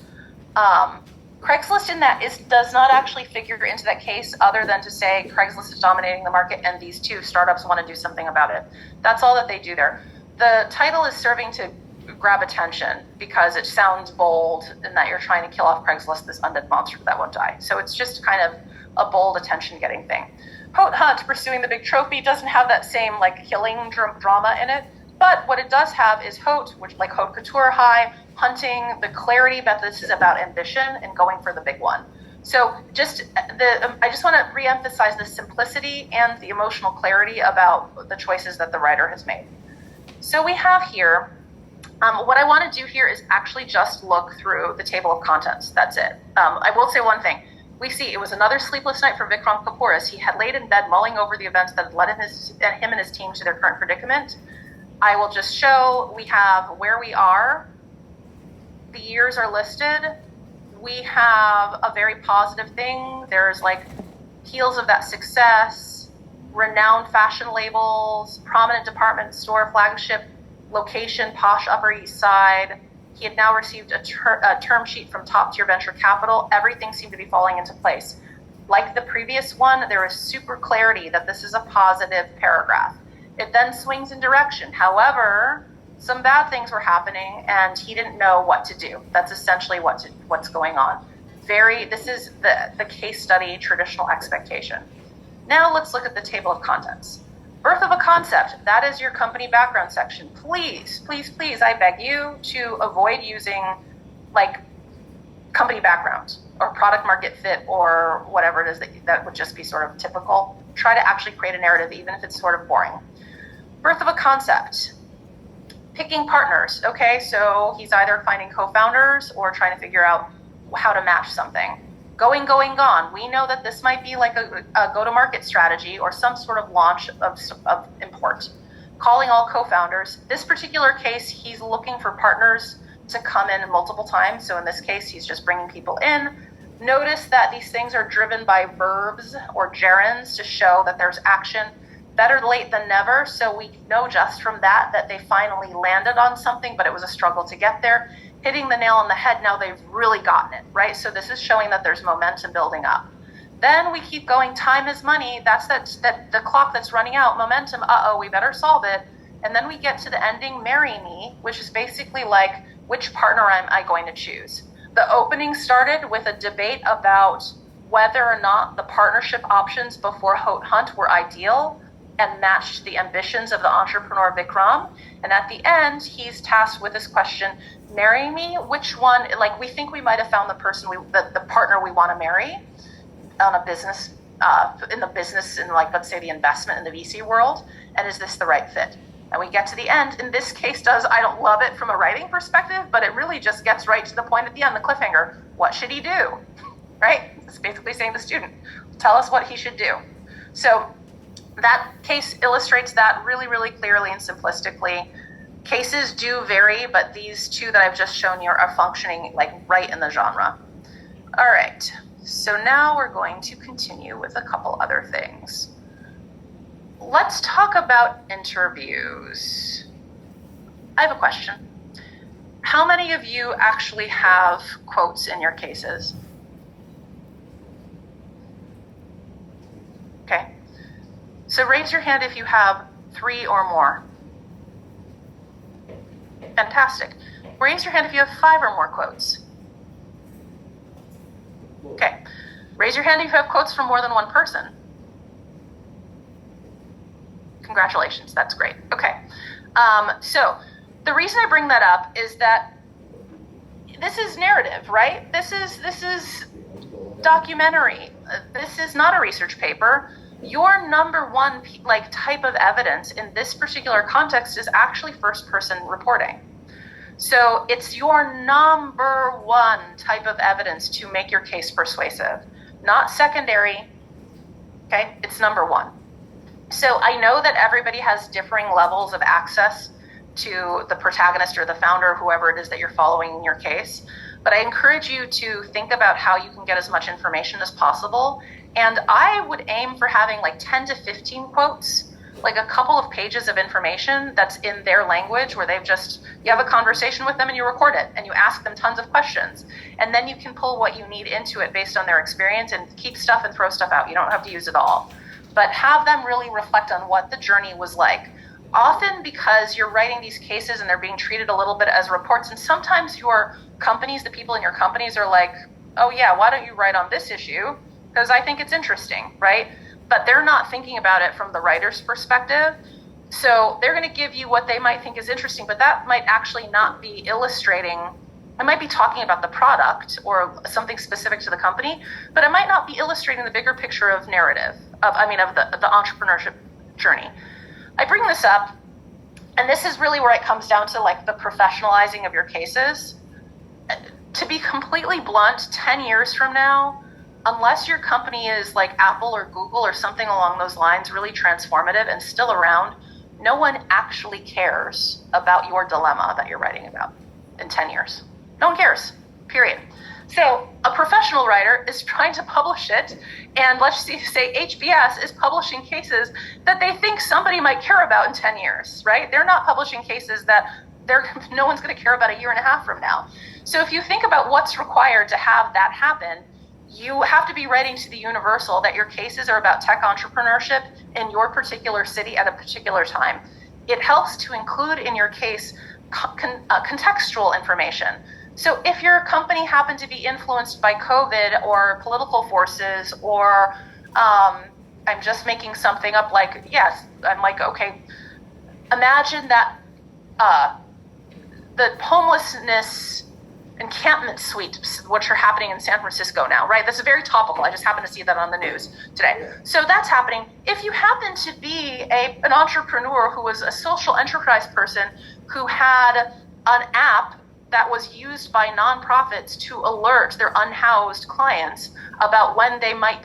Craigslist in that does not actually figure into that case other than to say Craigslist is dominating the market and these two startups want to do something about it. That's all that they do there. The title is serving to grab attention because it sounds bold and that you're trying to kill off Craigslist, this undead monster that won't die. So it's just kind of a bold attention-getting thing. Haute Hunt, pursuing the big trophy, doesn't have that same like killing drama in it, but what it does have is Haute, which like Haute Couture High, hunting, the clarity that this is about ambition and going for the big one. So I just want to reemphasize the simplicity and the emotional clarity about the choices that the writer has made. So we have here, what I want to do here is actually just look through the table of contents. That's it. I will say one thing. We see it was another sleepless night for Vikram Kapoor as he had laid in bed mulling over the events that had led him and his team to their current predicament. I will just show we have where we are. The years are listed. We have a very positive thing. There's like heels of that success, renowned fashion labels, prominent department store flagship location, posh Upper East Side. He had now received a term sheet from top-tier venture capital. Everything seemed to be falling into place. Like the previous one, there is super clarity that this is a positive paragraph. It then swings in direction. However, some bad things were happening and he didn't know what to do. That's essentially what's going on. This is the case study traditional expectation. Now let's look at the table of contents. Birth of a concept, that is your company background section. Please, please, please, I beg you to avoid using like company background or product market fit or whatever it is that would just be sort of typical. Try to actually create a narrative even if it's sort of boring. Birth of a concept. Picking partners, okay, so he's either finding co-founders or trying to figure out how to match something. Going, gone. We know that this might be like a go-to-market strategy or some sort of launch of import. Calling all co-founders. This particular case, he's looking for partners to come in multiple times. So in this case, he's just bringing people in. Notice that these things are driven by verbs or gerunds to show that there's action. Better late than never. So we know just from that they finally landed on something, but it was a struggle to get there. Hitting the nail on the head, now they've really gotten it, right? So this is showing that there's momentum building up. Then we keep going, time is money. That's the clock that's running out. Momentum, we better solve it. And then we get to the ending, marry me, which is basically like, which partner am I going to choose? The opening started with a debate about whether or not the partnership options before Haute Hunt were ideal and matched the ambitions of the entrepreneur Vikram. And at the end, he's tasked with this question, marry me, which one, like we think we might have found the partner we want to marry on a business, in like, let's say the investment in the VC world, and is this the right fit? And we get to the end, and this case I don't love it from a writing perspective, but it really just gets right to the point at the end, the cliffhanger. What should he do? Right? It's basically saying to the student, tell us what he should do. So that case illustrates that really, really clearly and simplistically. Cases do vary, but these two that I've just shown you are functioning like right in the genre. All right, so now we're going to continue with a couple other things. Let's talk about interviews. I have a question. How many of you actually have quotes in your cases? Okay. So raise your hand if you have 3 or more. Fantastic. Raise your hand if you have 5 or more quotes. Okay. Raise your hand if you have quotes from more than one person. Congratulations, that's great. Okay. So the reason I bring that up is that this is narrative, right? This is documentary. This is not a research paper. Your number one type of evidence in this particular context is actually first-person reporting. So it's your number one type of evidence to make your case persuasive, not secondary. Okay, it's number one. So I know that everybody has differing levels of access to the protagonist or the founder, whoever it is that you're following in your case. But I encourage you to think about how you can get as much information as possible. And I would aim for having like 10 to 15 quotes. like a couple of pages of information that's in their language where you have a conversation with them and you record it and you ask them tons of questions. And then you can pull what you need into it based on their experience and keep stuff and throw stuff out. You don't have to use it all. But have them really reflect on what the journey was like. Often because you're writing these cases and they're being treated a little bit as reports, and sometimes your companies, the people in your companies are like, oh yeah, why don't you write on this issue? Because I think it's interesting, right? But they're not thinking about it from the writer's perspective. So they're going to give you what they might think is interesting, but that might actually not be illustrating. It might be talking about the product or something specific to the company, but it might not be illustrating the bigger picture of narrative, of the entrepreneurship journey. I bring this up, and this is really where it comes down to like the professionalizing of your cases. To be completely blunt, 10 years from now, unless your company is like Apple or Google or something along those lines, really transformative and still around, no one actually cares about your dilemma that you're writing about in 10 years. No one cares, period. So a professional writer is trying to publish it, and let's say HBS is publishing cases that they think somebody might care about in 10 years, right? They're not publishing cases that no one's going to care about a year and a half from now. So if you think about what's required to have that happen, you have to be writing to the universal that your cases are about tech entrepreneurship in your particular city at a particular time. It helps to include in your case contextual information. So if your company happened to be influenced by COVID or political forces, or I'm just making something up, like, yes, I'm like, okay, imagine that the homelessness encampment suites, which are happening in San Francisco now, right? That's very topical. I just happened to see that on the news today. So that's happening. If you happen to be an entrepreneur who was a social enterprise person who had an app that was used by nonprofits to alert their unhoused clients about when they might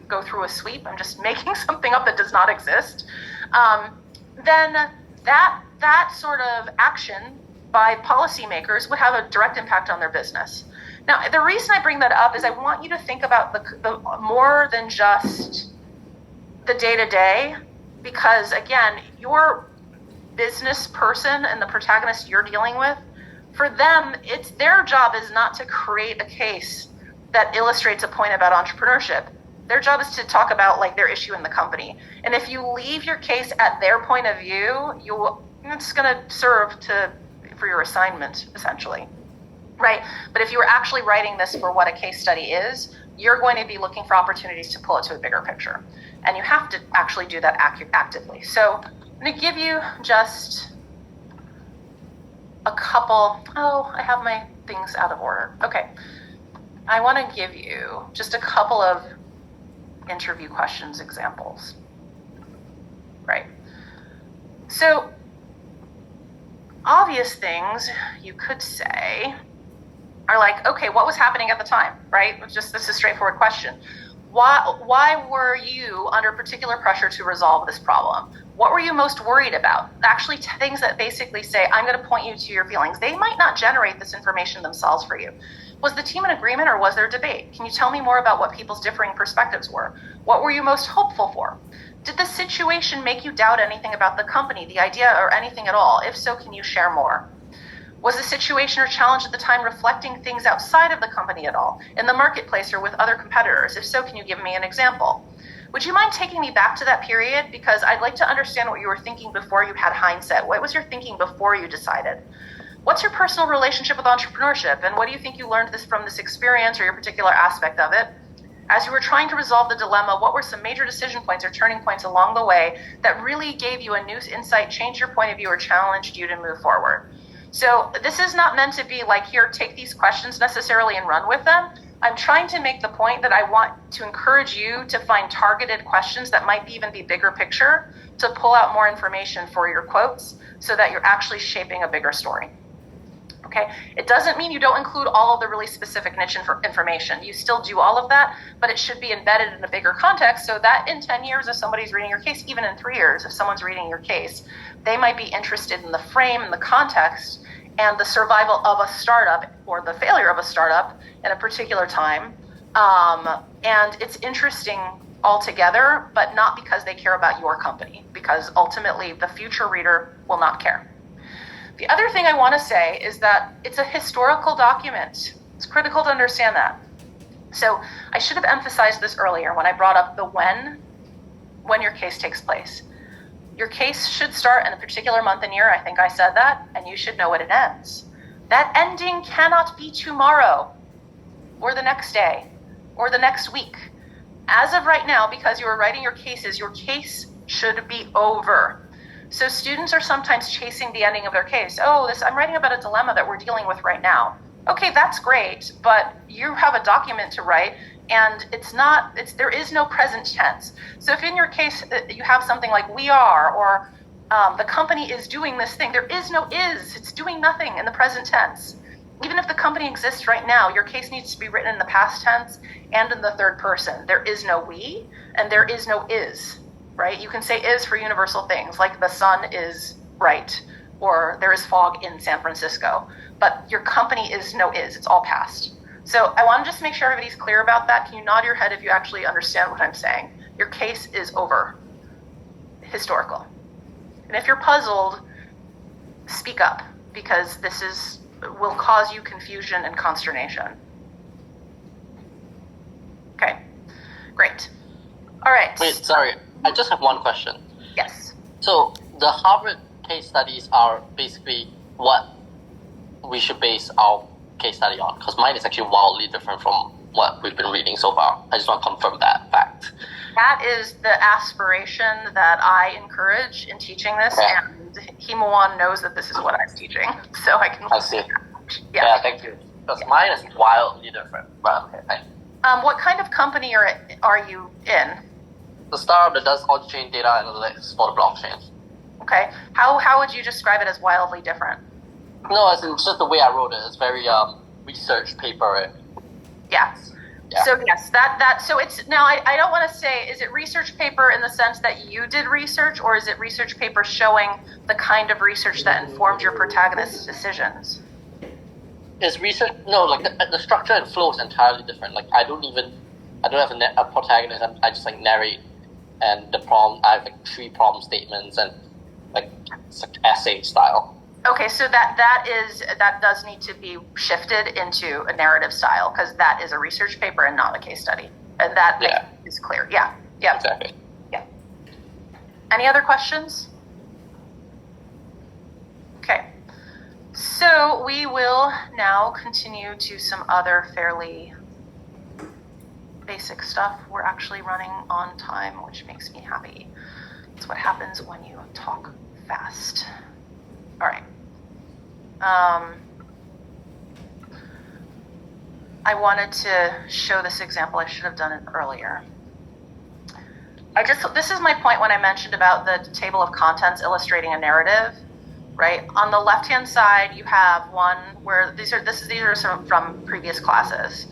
go through a sweep, I'm just making something up that does not exist, then that sort of action by policymakers would have a direct impact on their business. Now, the reason I bring that up is I want you to think about the more than just the day-to-day, because again, your business person and the protagonist you're dealing with, for them, it's their job is not to create a case that illustrates a point about entrepreneurship. Their job is to talk about like their issue in the company. And if you leave your case at their point of view, it's going to serve for your assignment, essentially, right? But if you were actually writing this for what a case study is, you're going to be looking for opportunities to pull it to a bigger picture. And you have to actually do that actively. So I'm going to give you just a couple, I have my things out of order. Okay. I want to give you just a couple of interview questions examples, right? So obvious things you could say are like, okay, what was happening at the time, right? This is a straightforward question. Why were you under particular pressure to resolve this problem? What were you most worried about? Actually, things that basically say, I'm going to point you to your feelings. They might not generate this information themselves for you. Was the team in agreement or was there debate? Can you tell me more about what people's differing perspectives were? What were you most hopeful for? Did the situation make you doubt anything about the company, the idea, or anything at all? If so, can you share more? Was the situation or challenge at the time reflecting things outside of the company at all, in the marketplace or with other competitors? If so, can you give me an example? Would you mind taking me back to that period? Because I'd like to understand what you were thinking before you had hindsight. What was your thinking before you decided? What's your personal relationship with entrepreneurship? And what do you think you learned from this experience or your particular aspect of it? As you were trying to resolve the dilemma, what were some major decision points or turning points along the way that really gave you a new insight, changed your point of view, or challenged you to move forward? So this is not meant to be like, here, take these questions necessarily and run with them. I'm trying to make the point that I want to encourage you to find targeted questions that might even be bigger picture to pull out more information for your quotes so that you're actually shaping a bigger story. Okay, it doesn't mean you don't include all of the really specific niche information. You still do all of that, but it should be embedded in a bigger context so that in 10 years, if somebody's reading your case, even in 3 years, if someone's reading your case, they might be interested in the frame and the context and the survival of a startup or the failure of a startup in a particular time. And it's interesting altogether, but not because they care about your company, because ultimately the future reader will not care. The other thing I want to say is that it's a historical document. It's critical to understand that. So I should have emphasized this earlier when I brought up the when your case takes place. Your case should start in a particular month and year. I think I said that, and you should know when it ends. That ending cannot be tomorrow or the next day or the next week. As of right now, because you are writing your cases, your case should be over. So students are sometimes chasing the ending of their case. Oh, I'm writing about a dilemma that we're dealing with right now. Okay, that's great, but you have a document to write, and there is no present tense. So if in your case you have something like we are, or the company is doing this thing, there is no is. It's doing nothing in the present tense. Even if the company exists right now, your case needs to be written in the past tense and in the third person. There is no we, and there is no is, right? You can say is for universal things, like the sun is bright, or there is fog in San Francisco. But your company is no is. It's all past. So I want to just make sure everybody's clear about that. Can you nod your head if you actually understand what I'm saying? Your case is over. Historical. And if you're puzzled, speak up, because this will cause you confusion and consternation. Okay, great. All right. Wait, sorry. I just have one question. Yes. So the Harvard case studies are basically what we should base our case study on, because mine is actually wildly different from what we've been reading so far. I just want to confirm that fact. That is the aspiration that I encourage in teaching this, Yeah. and Himo-wan knows that this is what I'm teaching, so I can. I see. Yeah. Yeah, thank you. Because mine is wildly different. But okay, thank you. What kind of company are you in? The startup that does on-chain data analytics for the blockchain. Okay. How would you describe it as wildly different? No, as in just the way I wrote it. It's very research paper. Yeah. Yeah. So yes, so it's now I don't want to say, is it research paper in the sense that you did research, or is it research paper showing the kind of research that informed your protagonist's decisions? It's research. No, like the structure and flow is entirely different. Like I don't have a protagonist. I just like narrate, and the prompt. I have like 3 problem statements, and like it's like essay style. Okay, so that does need to be shifted into a narrative style, because that is a research paper and not a case study, and that is clear. Yeah. Exactly. Yeah. Any other questions? Okay. So we will now continue to some other fairly basic stuff. We're actually running on time, which makes me happy. It's what happens when you talk fast. All right. I wanted to show this example. I should have done it earlier. This is my point when I mentioned about the table of contents illustrating a narrative, right? On the left-hand side, you have one where these are some from previous classes.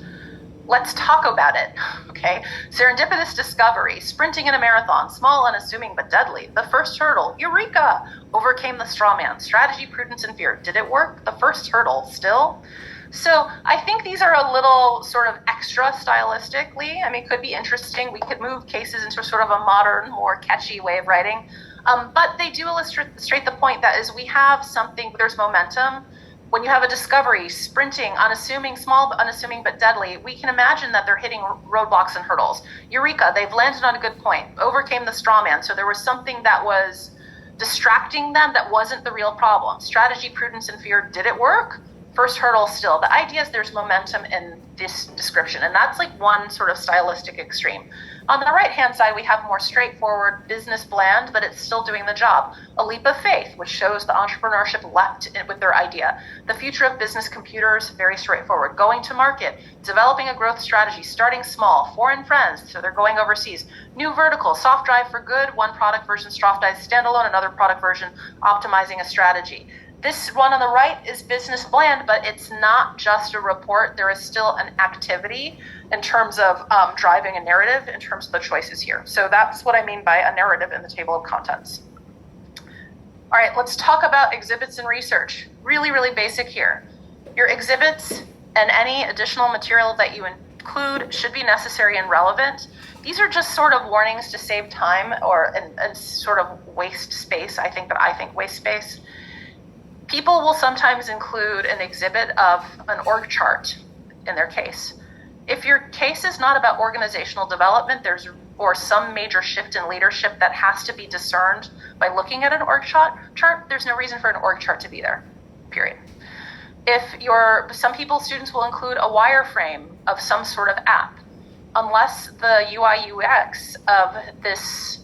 Let's talk about it, okay? Serendipitous discovery, sprinting in a marathon, small, unassuming, but deadly. The first hurdle, eureka, overcame the straw man. Strategy, prudence, and fear. Did it work? The first hurdle, still? So I think these are a little sort of extra stylistically. I mean, it could be interesting. We could move cases into sort of a modern, more catchy way of writing. But they do illustrate the point that is we have something, there's momentum. When you have a discovery, sprinting, unassuming, small, but unassuming, but deadly, we can imagine that they're hitting roadblocks and hurdles. Eureka, they've landed on a good point, overcame the straw man. So there was something that was distracting them that wasn't the real problem. Strategy, prudence, and fear, did it work? First hurdle, still. The idea is there's momentum in this description, and that's like one sort of stylistic extreme. On the right-hand side, we have more straightforward business bland, but it's still doing the job. A leap of faith, which shows the entrepreneurship leapt with their idea. The future of business computers, very straightforward. Going to market, developing a growth strategy, starting small, foreign friends, so they're going overseas. New vertical, soft drive for good, one product version, soft drive standalone, another product version, optimizing a strategy. This one on the right is business bland, but it's not just a report. There is still an activity in terms of driving a narrative in terms of the choices here. So that's what I mean by a narrative in the table of contents. All right, let's talk about exhibits and research. Really, really basic here. Your exhibits and any additional material that you include should be necessary and relevant. These are just sort of warnings to save time and sort of waste space. I think waste space. People will sometimes include an exhibit of an org chart in their case. If your case is not about organizational development, or some major shift in leadership that has to be discerned by looking at an org chart, there's no reason for an org chart to be there, period. Students will include a wireframe of some sort of app. Unless the UI UX of this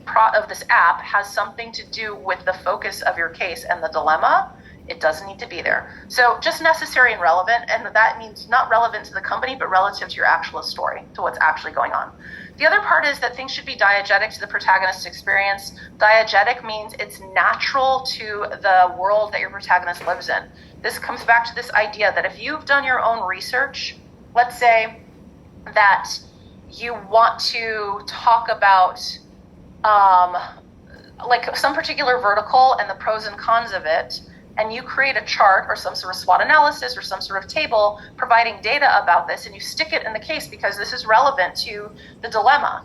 app has something to do with the focus of your case and the dilemma, it doesn't need to be there. So just necessary and relevant, and that means not relevant to the company, but relative to your actual story, to what's actually going on. The other part is that things should be diegetic to the protagonist's experience. Diegetic means it's natural to the world that your protagonist lives in. This comes back to this idea that if you've done your own research, let's say that you want to talk about like some particular vertical and the pros and cons of it, and you create a chart or some sort of SWOT analysis or some sort of table providing data about this, and you stick it in the case because this is relevant to the dilemma.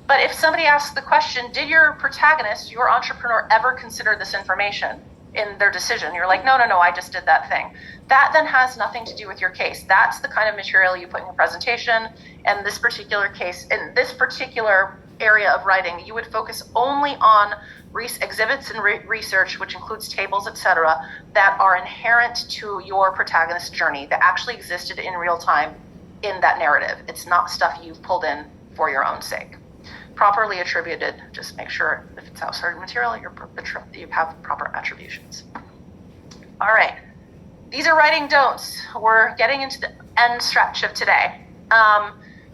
But if somebody asks the question, did your protagonist, your entrepreneur, ever consider this information in their decision? You're like, no, I just did that thing. That then has nothing to do with your case. That's the kind of material you put in your presentation. And this particular case, in this particular area of writing, you would focus only on exhibits and research, which includes tables, etc., that are inherent to your protagonist's journey, that actually existed in real time in that narrative. It's not stuff you've pulled in for your own sake. Properly attributed, just make sure if it's outside material, you have proper attributions. All right, these are writing don'ts. We're getting into the end stretch of today.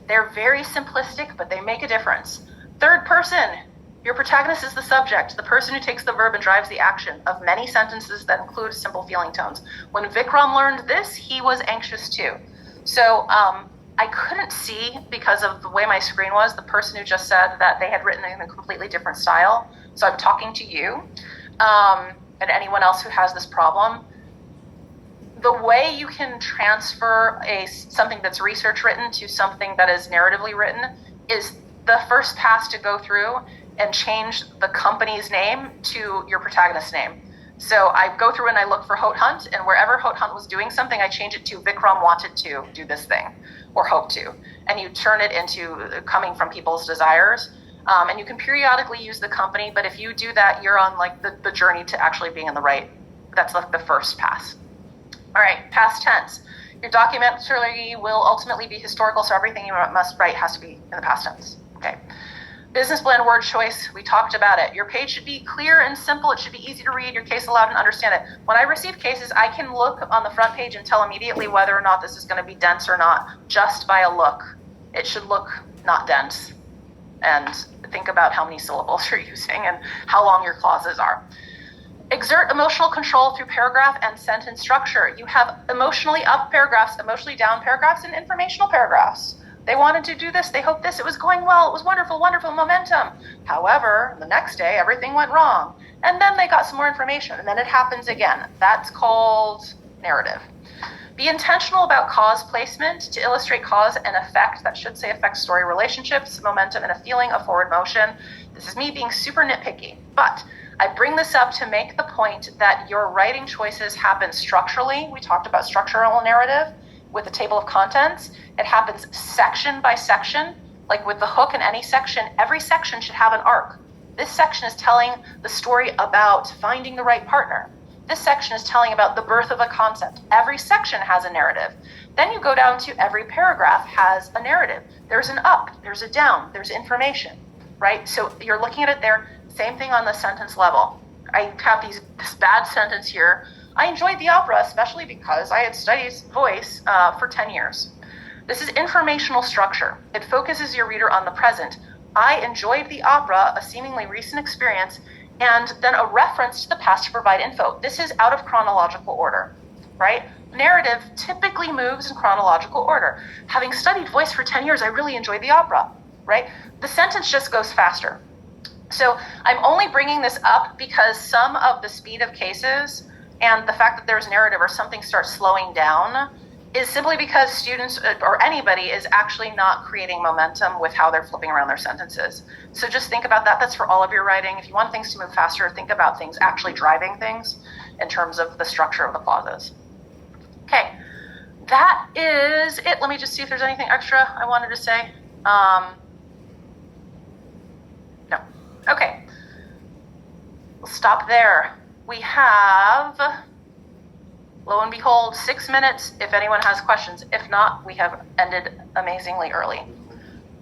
They're very simplistic, but they make a difference. Third person, your protagonist is the subject, the person who takes the verb and drives the action of many sentences that include simple feeling tones. When Vikram learned this, he was anxious too. So I couldn't see, because of the way my screen was, the person who just said that they had written in a completely different style. So I'm talking to you and anyone else who has this problem. The way you can transfer something that's research written to something that is narratively written is the first pass to go through and change the company's name to your protagonist's name. So I go through and I look for Hote Hunt, and wherever Hote Hunt was doing something, I change it to Vikram wanted to do this thing, or hope to. And you turn it into coming from people's desires. And you can periodically use the company, but if you do that, you're on like the journey to actually being in the right. That's like the first pass. All right, past tense. Your documentary will ultimately be historical, so everything you must write has to be in the past tense. Okay. Business plan word choice, we talked about it. Your page should be clear and simple. It should be easy to read, your case aloud, and understand it. When I receive cases, I can look on the front page and tell immediately whether or not this is going to be dense or not, just by a look. It should look not dense. And think about how many syllables you're using and how long your clauses are. Exert emotional control through paragraph and sentence structure. You have emotionally up paragraphs, emotionally down paragraphs, and informational paragraphs. They wanted to do this, they hoped this, it was going well, it was wonderful, wonderful momentum. However, the next day, everything went wrong. And then they got some more information, and then it happens again. That's called narrative. Be intentional about cause placement to illustrate cause and effect. That should say effect, story, relationships, momentum, and a feeling of forward motion. This is me being super nitpicky, but I bring this up to make the point that your writing choices happen structurally. We talked about structural narrative with the table of contents. It happens section by section, like with the hook in any section. Every section should have an arc. This section is telling the story about finding the right partner. This section is telling about the birth of a concept. Every section has a narrative. Then you go down to every paragraph has a narrative. There's an up, there's a down, there's information, right? So you're looking at it there. Same thing on the sentence level. I have this bad sentence here. I enjoyed the opera, especially because I had studied voice for 10 years. This is informational structure. It focuses your reader on the present. I enjoyed the opera, a seemingly recent experience, and then a reference to the past to provide info. This is out of chronological order, right? Narrative typically moves in chronological order. Having studied voice for 10 years, I really enjoyed the opera, right? The sentence just goes faster. So I'm only bringing this up because some of the speed of cases and the fact that there's narrative or something starts slowing down is simply because students or anybody is actually not creating momentum with how they're flipping around their sentences. So just think about that. That's for all of your writing. If you want things to move faster, think about things actually driving things in terms of the structure of the clauses. Okay, that is it. Let me just see if there's anything extra I wanted to say. No. Okay. We'll stop there. We have, lo and behold, 6 minutes if anyone has questions. If not, we have ended amazingly early.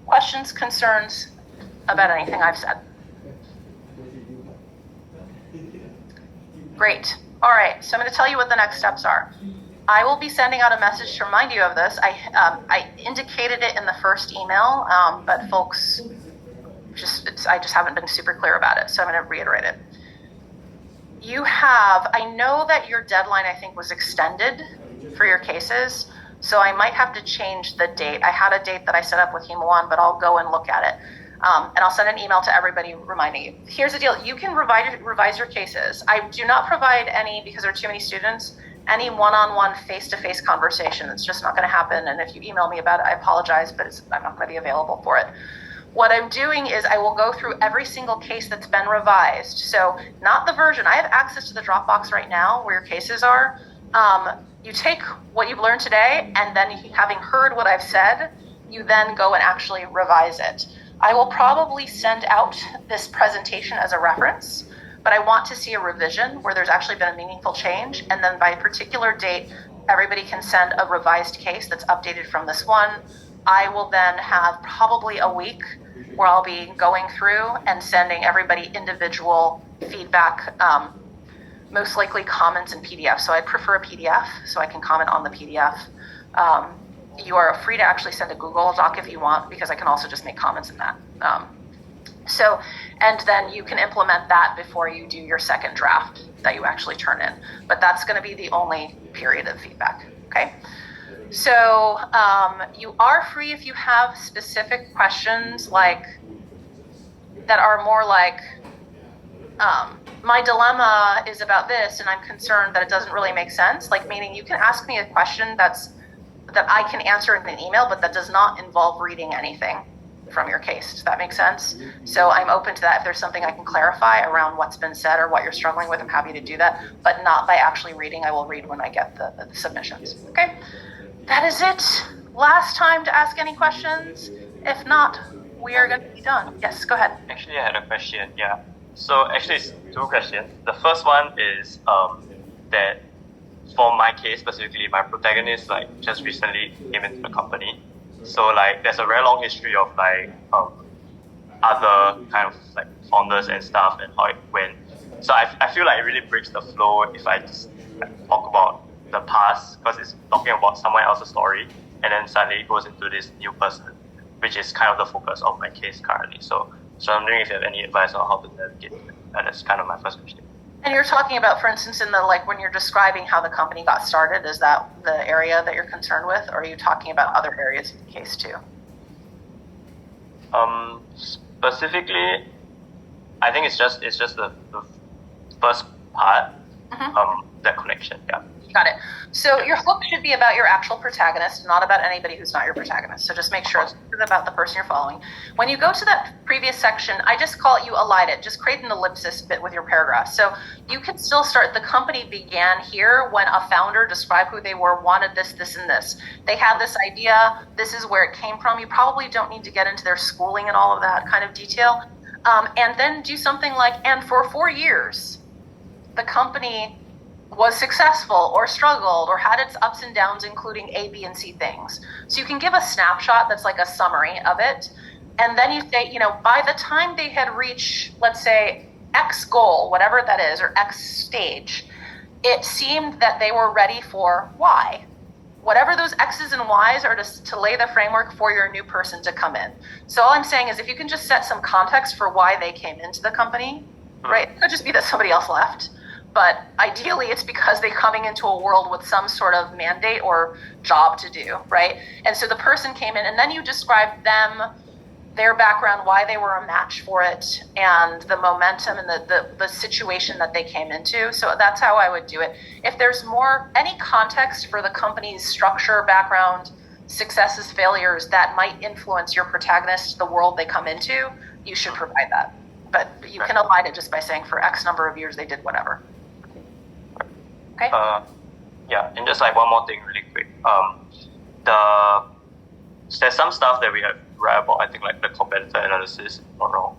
Questions, concerns about anything I've said? Great. All right, so I'm going to tell you what the next steps are. I will be sending out a message to remind you of this. I indicated it in the first email, but folks, I just haven't been super clear about it, so I'm going to reiterate it. I know that your deadline, I think, was extended for your cases, so I might have to change the date. I had a date that I set up with HEMA1, but I'll go and look at it. And I'll send an email to everybody reminding you. Here's the deal. You can revise your cases. I do not provide any, because there are too many students, any one-on-one face-to-face conversation. It's just not going to happen. And if you email me about it, I apologize, but I'm not going to be available for it. What I'm doing is I will go through every single case that's been revised. So not the version. I have access to the Dropbox right now where your cases are. You take what you've learned today, and then having heard what I've said, you then go and actually revise it. I will probably send out this presentation as a reference, but I want to see a revision where there's actually been a meaningful change. And then by a particular date, everybody can send a revised case that's updated from this one. I will then have probably a week where I'll be going through and sending everybody individual feedback, most likely comments in PDF. So I'd prefer a PDF so I can comment on the PDF. You are free to actually send a Google Doc if you want, because I can also just make comments in that. And then you can implement that before you do your second draft that you actually turn in. But that's going to be the only period of feedback, okay? So you are free if you have specific questions like that are more like, my dilemma is about this and I'm concerned that it doesn't really make sense. Like, meaning you can ask me a question that I can answer in an email, but that does not involve reading anything from your case. Does that make sense? So I'm open to that. If there's something I can clarify around what's been said or what you're struggling with, I'm happy to do that, but not by actually reading. I will read when I get the submissions. Okay? That is it. Last time to ask any questions. If not, we are going to be done. Yes, go ahead. Actually, I had a question, yeah. So actually, it's two questions. The first one is that for my case specifically, my protagonist just recently came into the company. So there's a very long history of other kind of founders and stuff and how it went. So I feel like it really breaks the flow if I just talk about the past, because it's talking about someone else's story, and then suddenly it goes into this new person, which is kind of the focus of my case currently. So I'm wondering if you have any advice on how to navigate it. And that's kind of my first question. And you're talking about, for instance, in the when you're describing how the company got started, is that the area that you're concerned with, or are you talking about other areas of the case too? Specifically, I think it's just the first part, that connection, yeah. Got it. So your hook should be about your actual protagonist, not about anybody who's not your protagonist. So just make sure it's about the person you're following. When you go to that previous section, I just call it, you elide it. Just create an ellipsis bit with your paragraph. So you can still start, the company began here when a founder described who they were, wanted this, this, and this. They had this idea. This is where it came from. You probably don't need to get into their schooling and all of that kind of detail. And then do something like, and for 4 years, the company was successful or struggled or had its ups and downs, including A, B, and C things. So you can give a snapshot that's like a summary of it. And then you say, by the time they had reached, let's say, X goal, whatever that is, or X stage, it seemed that they were ready for Y. Whatever those X's and Y's are to lay the framework for your new person to come in. So all I'm saying is if you can just set some context for why they came into the company, right? It could just be that somebody else left. But ideally, it's because they're coming into a world with some sort of mandate or job to do, right? And so the person came in, and then you describe them their background, why they were a match for it, and the momentum and the situation that they came into. So that's how I would do it. If there's any context for the company's structure, background, successes, failures that might influence your protagonist, the world they come into, you should provide that. But you can align it just by saying for X number of years they did whatever. Okay? Yeah, and just like one more thing really quick. There's some stuff that we have read about, I think like the competitor analysis, if I'm not wrong.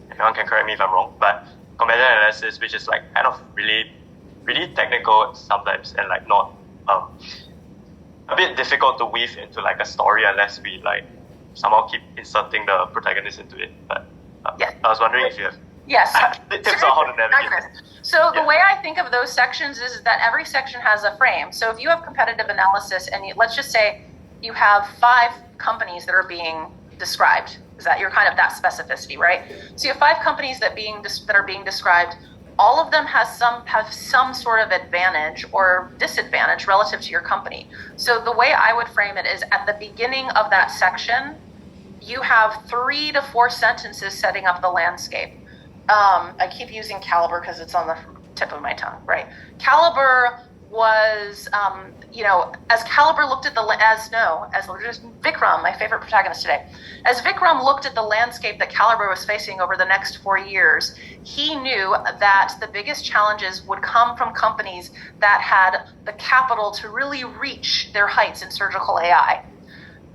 Anyone can correct me if I'm wrong, but competitor analysis, which is like kind of really, really technical sometimes and like not, a bit difficult to weave into like a story unless we like somehow keep inserting the protagonist into it. But Yeah. I was wondering if you have Yes. tips on how to navigate it. So the Yeah. way I think of those sections is that every section has a frame. So if you have competitive analysis and let's just say you have 5 companies that are being described, is that you're kind of that specificity, right? So you have 5 companies that are being described. All of them have some sort of advantage or disadvantage relative to your company. So the way I would frame it is at the beginning of that section, you have 3 to 4 sentences setting up the landscape. I keep using Caliber because it's on the tip of my tongue, right? Caliber was, as Caliber looked at as Vikram, my favorite protagonist today, as Vikram looked at the landscape that Caliber was facing over the next 4 years, he knew that the biggest challenges would come from companies that had the capital to really reach their heights in surgical AI.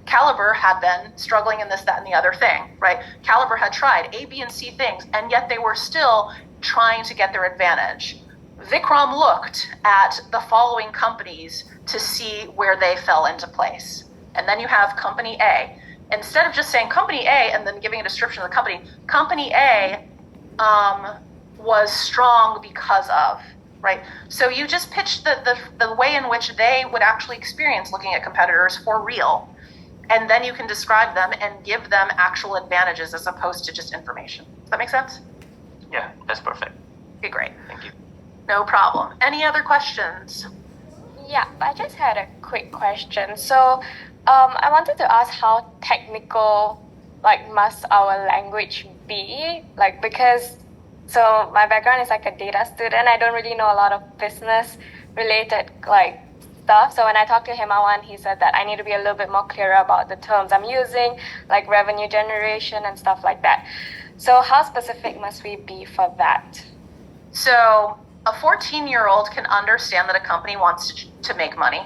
Caliber had been struggling in this, that, and the other thing, right? Caliber had tried A, B, and C things, and yet they were still trying to get their advantage. Vikram looked at the following companies to see where they fell into place. And then you have Company A. Instead of just saying Company A and then giving a description of the company, Company A was strong because of, right? So you just pitched the way in which they would actually experience looking at competitors for real. And then you can describe them and give them actual advantages as opposed to just information. Does that make sense? Yeah, that's perfect. Okay, great. Thank you. No problem. Any other questions? Yeah, I just had a quick question. So, I wanted to ask how technical, must our language be? Because my background is like a data student. I don't really know a lot of business related stuff. So when I talked to Himawan, he said that I need to be a little bit more clearer about the terms I'm using, like revenue generation and stuff like that. So how specific must we be for that? So a 14-year-old can understand that a company wants to make money.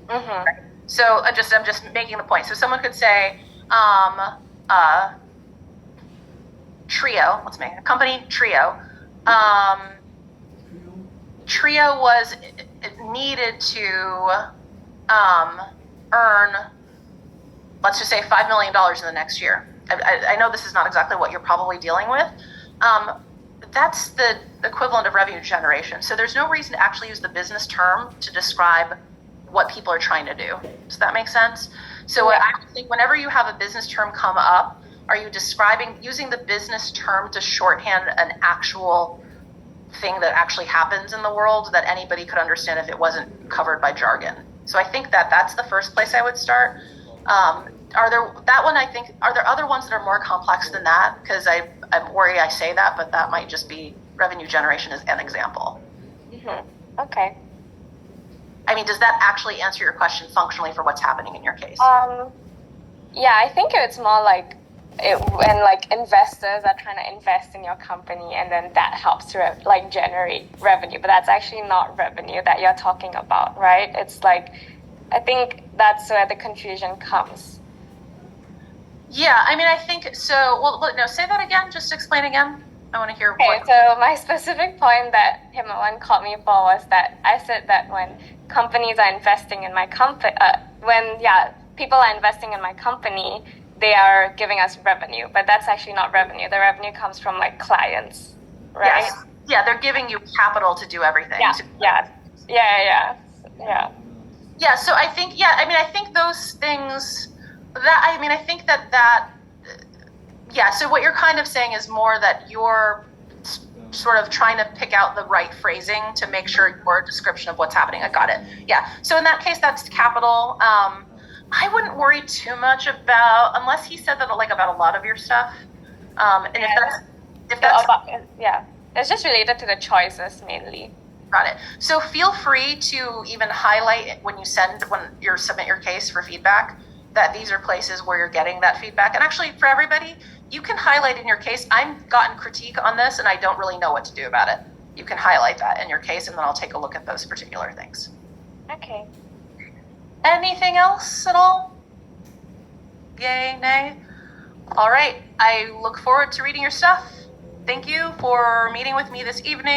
Mm-hmm. Right? So I'm just making the point. So someone could say, Trio, let's make a company, Trio. Trio was needed to earn, let's just say $5 million in the next year. I know this is not exactly what you're probably dealing with. That's the equivalent of revenue generation. So there's no reason to actually use the business term to describe what people are trying to do. Does that make sense? So I think whenever you have a business term come up, are you using the business term to shorthand an actual thing that actually happens in the world that anybody could understand if it wasn't covered by jargon? So I think that's the first place I would start. Are there other ones that are more complex than that? Because I'm worried I say that, but that might just be revenue generation as an example. Mm-hmm. Okay. I mean, does that actually answer your question functionally for what's happening in your case? Yeah, I think it's more when investors are trying to invest in your company, and then that helps to generate revenue. But that's actually not revenue that you're talking about, right? It's I think that's where the confusion comes. Yeah, I mean, I think so. Well, no, say that again. Just explain again. I want to hear. Okay, so my specific point that Himawan called me for was that I said that when companies are investing in my company, people are investing in my company, they are giving us revenue, but that's actually not revenue. The revenue comes from clients, right? Yes. Yeah, they're giving you capital to do everything. Yeah. Yeah, so I think, I think those things, so what you're kind of saying is more that you're sort of trying to pick out the right phrasing to make sure your description of what's happening. I got it. Yeah, so in that case, that's capital. I wouldn't worry too much about, unless he said that like about a lot of your stuff. And if that's it's just related to the choices mainly. got it. So feel free to even highlight when you submit your case for feedback that these are places where you're getting that feedback. And actually, for everybody, you can highlight in your case, I've gotten critique on this and I don't really know what to do about it. You can highlight that in your case and then I'll take a look at those particular things. Okay. Anything else at all? Yay, nay? All right, I look forward to reading your stuff. Thank you for meeting with me this evening.